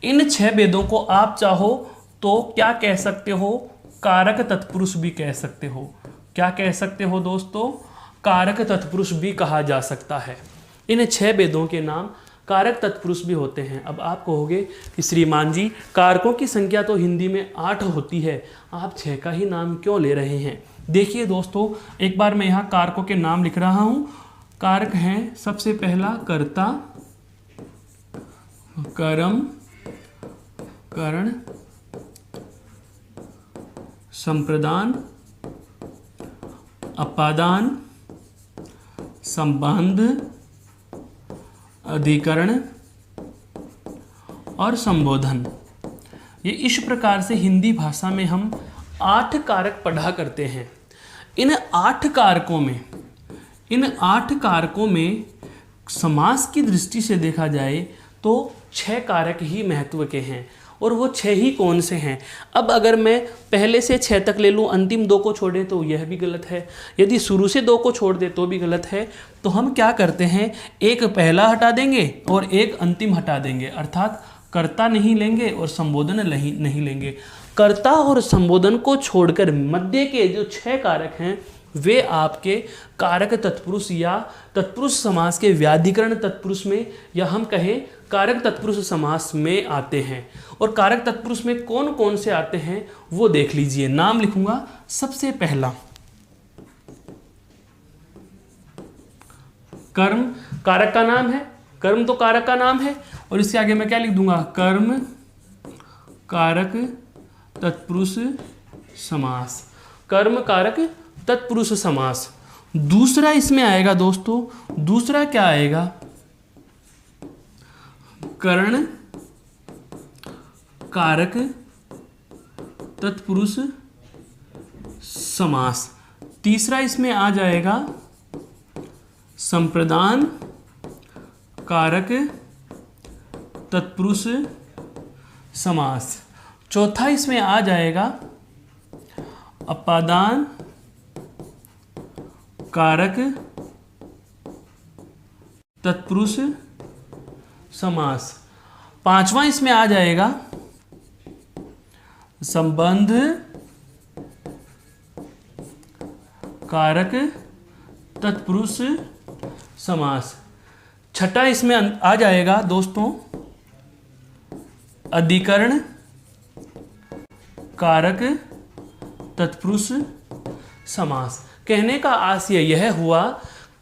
A: इन 6 भेदों को आप चाहो तो क्या कह सकते हो, कारक तत्पुरुष भी कह सकते हो। क्या कह सकते हो दोस्तों, कारक तत्पुरुष भी कहा जा सकता है। इन 6 भेदों के नाम कारक तत्पुरुष भी होते हैं। अब आप कहोगे कि श्रीमान जी, कारकों की संख्या तो हिंदी में 8 होती है, आप 6 का ही नाम क्यों ले रहे हैं। देखिए दोस्तों, एक बार मैं यहाँ कारकों के नाम लिख रहा हूँ। कारक हैं, सबसे पहला कर्ता, कर्म, करण, संप्रदान, अपादान, संबंध, अधिकरण और संबोधन। ये इस प्रकार से हिंदी भाषा में हम 8 कारक पढ़ा करते हैं। इन 8 कारकों में समास की दृष्टि से देखा जाए तो 6 कारक ही महत्व के हैं। और वो 6 ही कौन से हैं। अब अगर मैं पहले से 6 तक ले लूँ, अंतिम 2 को छोड़ें तो यह भी गलत है, यदि शुरू से 2 को छोड़ दे तो भी गलत है। तो हम क्या करते हैं, एक पहला हटा देंगे और एक अंतिम हटा देंगे, अर्थात कर्ता नहीं लेंगे और संबोधन नहीं लेंगे। कर्ता और संबोधन को छोड़कर मध्य के जो 6 कारक हैं वे आपके कारक तत्पुरुष या तत्पुरुष समास के व्याधिकरण तत्पुरुष में, या हम कहें कारक तत्पुरुष समास में आते हैं। और कारक तत्पुरुष में कौन कौन से आते हैं वो देख लीजिए। नाम लिखूंगा। सबसे पहला कर्म, कारक का नाम है, कर्म तो कारक का नाम है, और इसके आगे मैं क्या लिख दूंगा, कर्म कारक तत्पुरुष समास, कर्म कारक तत्पुरुष समास। दूसरा इसमें आएगा दोस्तों, दूसरा क्या आएगा, करण कारक तत्पुरुष समास। तीसरा इसमें आ जाएगा संप्रदान कारक तत्पुरुष समास। चौथा इसमें आ जाएगा अपादान कारक तत्पुरुष समास। पांचवा इसमें आ जाएगा संबंध कारक तत्पुरुष समास। छठा इसमें आ जाएगा दोस्तों अधिकरण कारक तत्पुरुष समास। कहने का आशय यह हुआ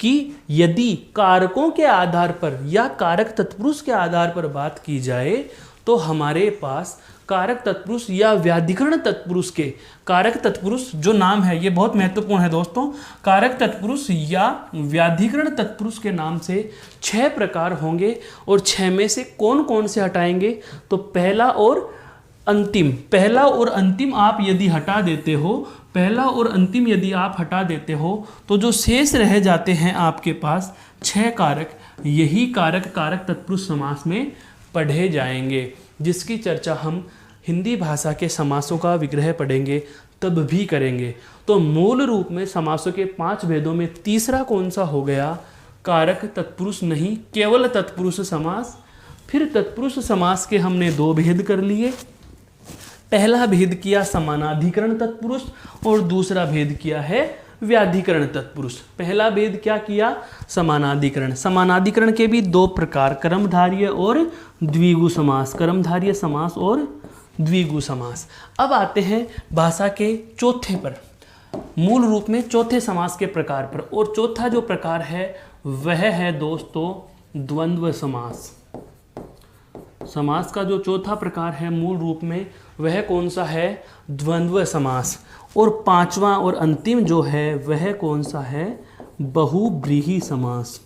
A: कि यदि कारकों के आधार पर या कारक तत्पुरुष के आधार पर बात की जाए तो हमारे पास कारक तत्पुरुष या व्याधिकरण तत्पुरुष के, कारक तत्पुरुष जो नाम है ये बहुत महत्वपूर्ण है दोस्तों, कारक तत्पुरुष या व्याधिकरण तत्पुरुष के नाम से 6 प्रकार होंगे। और 6 में से कौन कौन से हटाएंगे, तो पहला और अंतिम आप यदि हटा देते हो, पहला और अंतिम यदि आप हटा देते हो तो जो शेष रह जाते हैं आपके पास 6 कारक, यही कारक कारक तत्पुरुष समास में पढ़े जाएंगे, जिसकी चर्चा हम हिंदी भाषा के समासों का विग्रह पढ़ेंगे तब भी करेंगे। तो मूल रूप में समासों के 5 भेदों में तीसरा कौन सा हो गया, कारक तत्पुरुष नहीं, केवल तत्पुरुष समास। फिर तत्पुरुष समास के हमने 2 भेद कर लिए। पहला भेद किया समानाधिकरण तत्पुरुष और दूसरा भेद किया है व्याधिकरण तत्पुरुष। पहला भेद क्या किया, समानाधिकरण। समानाधिकरण के भी 2 प्रकार, कर्मधारय और द्विगु समास, कर्मधारय समास और द्विगु समास। अब आते हैं भाषा के चौथे पर, मूल रूप में चौथे समास के प्रकार पर। और चौथा जो प्रकार है वह है दोस्तों द्वंद्व समास। समास का जो चौथा प्रकार है मूल रूप में वह कौन सा है, द्वंद्व समास। और पांचवा और अंतिम जो है वह कौन सा है, बहुब्रीहि समास।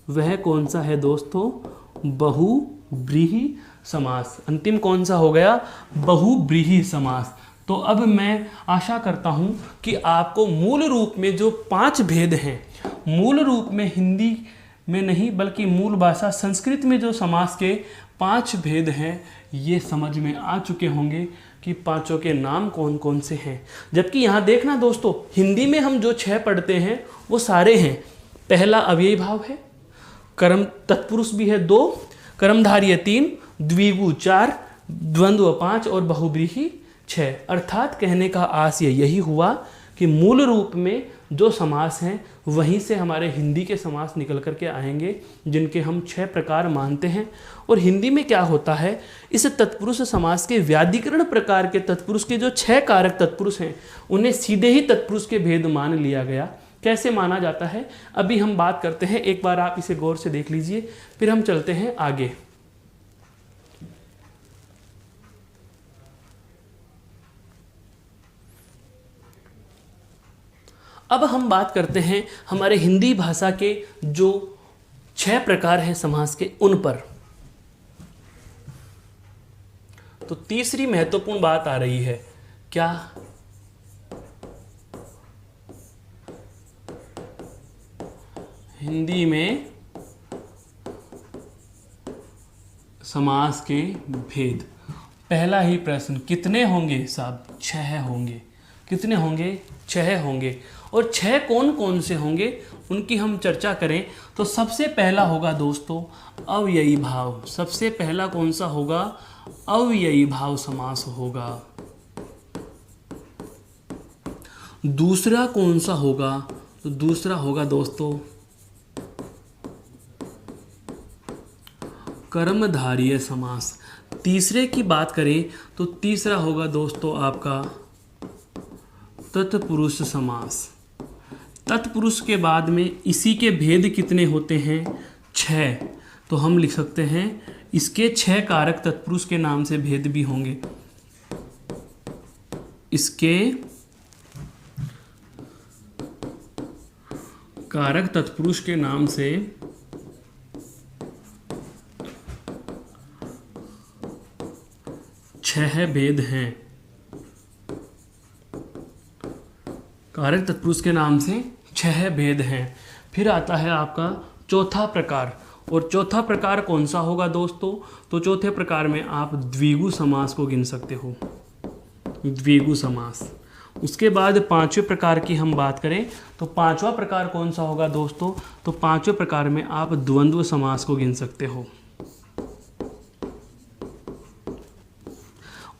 A: वह कौन सा है दोस्तों, बहुब्रीहि समास। अंतिम कौन सा हो गया, बहुब्रीहि समास। तो अब मैं आशा करता हूं कि आपको मूल रूप में जो 5 भेद हैं, मूल रूप में हिंदी में नहीं बल्कि मूल भाषा संस्कृत में जो समास के 5 भेद हैं ये समझ में आ चुके होंगे कि पांचों के नाम कौन कौन से हैं। जबकि यहाँ देखना दोस्तों, हिंदी में हम जो 6 पढ़ते हैं वो सारे हैं। पहला अव्ययी भाव है, कर्म तत्पुरुष भी है 2, कर्मधारय 3, द्विगु 4, द्वंद्व 5 और बहुब्रीहि 6। अर्थात कहने का आशय यही हुआ कि मूल रूप में जो समास हैं वहीं से हमारे हिंदी के समास निकल करके आएंगे, जिनके हम 6 प्रकार मानते हैं। और हिंदी में क्या होता है, इस तत्पुरुष समास के व्याधिकरण प्रकार के तत्पुरुष के जो 6 कारक तत्पुरुष हैं उन्हें सीधे ही तत्पुरुष के भेद मान लिया गया। कैसे माना जाता है अभी हम बात करते हैं, एक बार आप इसे गौर से देख लीजिए, फिर हम चलते हैं आगे। अब हम बात करते हैं हमारे हिंदी भाषा के जो 6 प्रकार हैं समास के, उन पर। तो तीसरी महत्वपूर्ण बात आ रही है, क्या, हिंदी में समास के भेद। पहला ही प्रश्न, कितने होंगे साहब? 6 होंगे। कितने होंगे? 6 होंगे। और 6 कौन कौन से होंगे उनकी हम चर्चा करें तो सबसे पहला होगा दोस्तों अव्ययी भाव। सबसे पहला कौन सा होगा? अव्ययी भाव समास होगा। दूसरा कौन सा होगा? तो दूसरा होगा दोस्तों कर्मधारय समास। तीसरे की बात करें तो तीसरा होगा दोस्तों आपका तत्पुरुष समास। तत्पुरुष के बाद में इसी के भेद कितने होते हैं? 6। तो हम लिख सकते हैं इसके 6 कारक तत्पुरुष के नाम से भेद भी होंगे। इसके कारक तत्पुरुष के नाम से 6 भेद हैं। कारक तत्पुरुष के नाम से 6 भेद हैं। फिर आता है आपका चौथा प्रकार। और चौथा प्रकार कौन सा होगा दोस्तों? तो चौथे प्रकार में आप द्विगु समास को गिन सकते हो, द्विगु समास। उसके बाद पांचवें प्रकार की हम बात करें तो पांचवा प्रकार कौन सा होगा दोस्तों? तो पांचवें प्रकार में आप द्वंद्व समास को गिन सकते हो।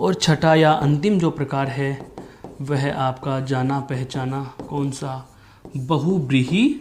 A: और छठा या अंतिम जो प्रकार है वह आपका जाना पहचाना कौन सा? बहुव्रीहि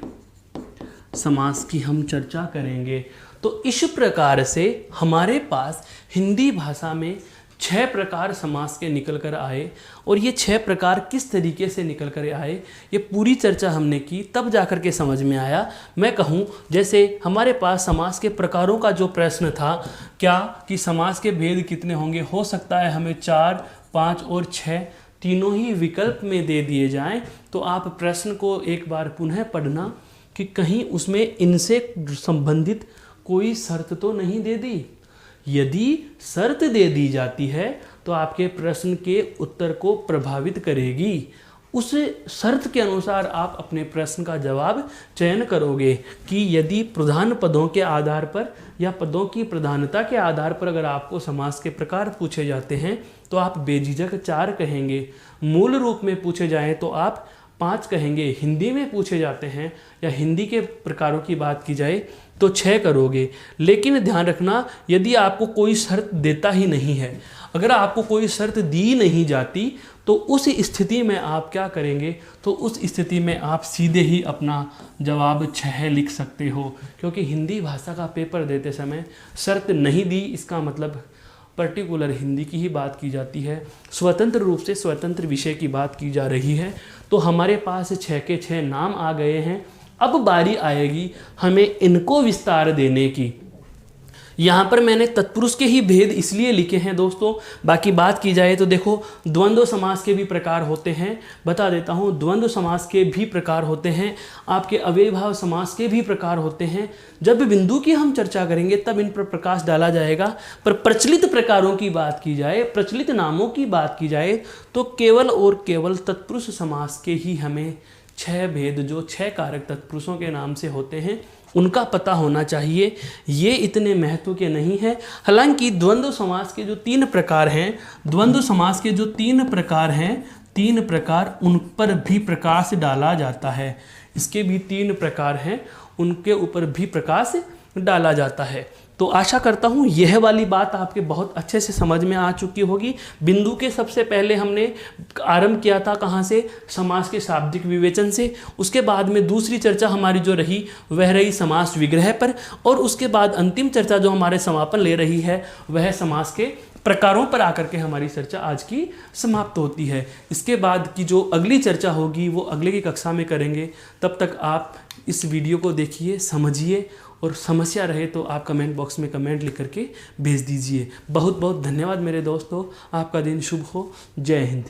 A: समास की हम चर्चा करेंगे। तो इस प्रकार से हमारे पास हिंदी भाषा में 6 प्रकार समास के निकल कर आए। और ये 6 प्रकार किस तरीके से निकल कर आए ये पूरी चर्चा हमने की, तब जाकर के समझ में आया। मैं कहूँ जैसे हमारे पास समास के प्रकारों का जो प्रश्न था क्या कि समास के भेद कितने होंगे, हो सकता है हमें 4, 5 और 6 तीनों ही विकल्प में दे दिए जाएं। तो आप प्रश्न को एक बार पुनः पढ़ना कि कहीं उसमें इनसे संबंधित कोई शर्त तो नहीं दे दी। यदि शर्त दे दी जाती है तो आपके प्रश्न के उत्तर को प्रभावित करेगी। उस शर्त के अनुसार आप अपने प्रश्न का जवाब चयन करोगे कि यदि प्रधान पदों के आधार पर या पदों की प्रधानता के आधार पर अगर आपको समास के प्रकार पूछे जाते हैं तो आप बेझिझक 4 कहेंगे। मूल रूप में पूछे जाएं तो आप 5 कहेंगे। हिंदी में पूछे जाते हैं या हिंदी के प्रकारों की बात की जाए तो 6 करोगे। लेकिन ध्यान रखना यदि आपको कोई शर्त देता ही नहीं है, अगर आपको कोई शर्त दी नहीं जाती तो उस स्थिति में आप क्या करेंगे? तो उस स्थिति में आप सीधे ही अपना जवाब 6 लिख सकते हो। क्योंकि हिंदी भाषा का पेपर देते समय शर्त नहीं दी इसका मतलब पर्टिकुलर हिंदी की ही बात की जाती है, स्वतंत्र रूप से स्वतंत्र विषय की बात की जा रही है। तो हमारे पास 6 के 6 नाम आ गए हैं। अब बारी आएगी हमें इनको विस्तार देने की। यहाँ पर मैंने तत्पुरुष के ही भेद इसलिए लिखे हैं दोस्तों। बाकी बात की जाए तो देखो द्वंद्व समास के भी प्रकार होते हैं, बता देता हूँ। द्वंद्व समास के भी प्रकार होते हैं, आपके अव्ययीभाव समास के भी प्रकार होते हैं। जब बिंदु की हम चर्चा करेंगे तब इन पर प्रकाश डाला जाएगा। पर प्रचलित प्रकारों की बात की जाए, प्रचलित नामों की बात की जाए तो केवल और केवल तत्पुरुष समास के ही हमें 6 भेद जो 6 कारक तत्पुरुषों के नाम से होते हैं उनका पता होना चाहिए। ये इतने महत्व के नहीं है। हालांकि द्वंद्व समास के जो 3 प्रकार हैं, द्वंद्व समास के जो 3 प्रकार हैं, 3 प्रकार उन पर भी प्रकाश डाला जाता है। इसके भी 3 प्रकार हैं, उनके ऊपर भी प्रकाश डाला जाता है। तो आशा करता हूँ यह वाली बात आपके बहुत अच्छे से समझ में आ चुकी होगी। बिंदु के सबसे पहले हमने आरंभ किया था कहाँ से? समास के शाब्दिक विवेचन से। उसके बाद में दूसरी चर्चा हमारी जो रही वह रही समास विग्रह पर। और उसके बाद अंतिम चर्चा जो हमारे समापन ले रही है वह समास के प्रकारों पर आकर के हमारी चर्चा आज की समाप्त होती है। इसके बाद की जो अगली चर्चा होगी वो अगले की कक्षा में करेंगे। तब तक आप इस वीडियो को देखिए, समझिए और समस्या रहे तो आप कमेंट बॉक्स में कमेंट लिख करके भेज दीजिए। बहुत बहुत धन्यवाद मेरे दोस्तों, आपका दिन शुभ हो। जय हिंद।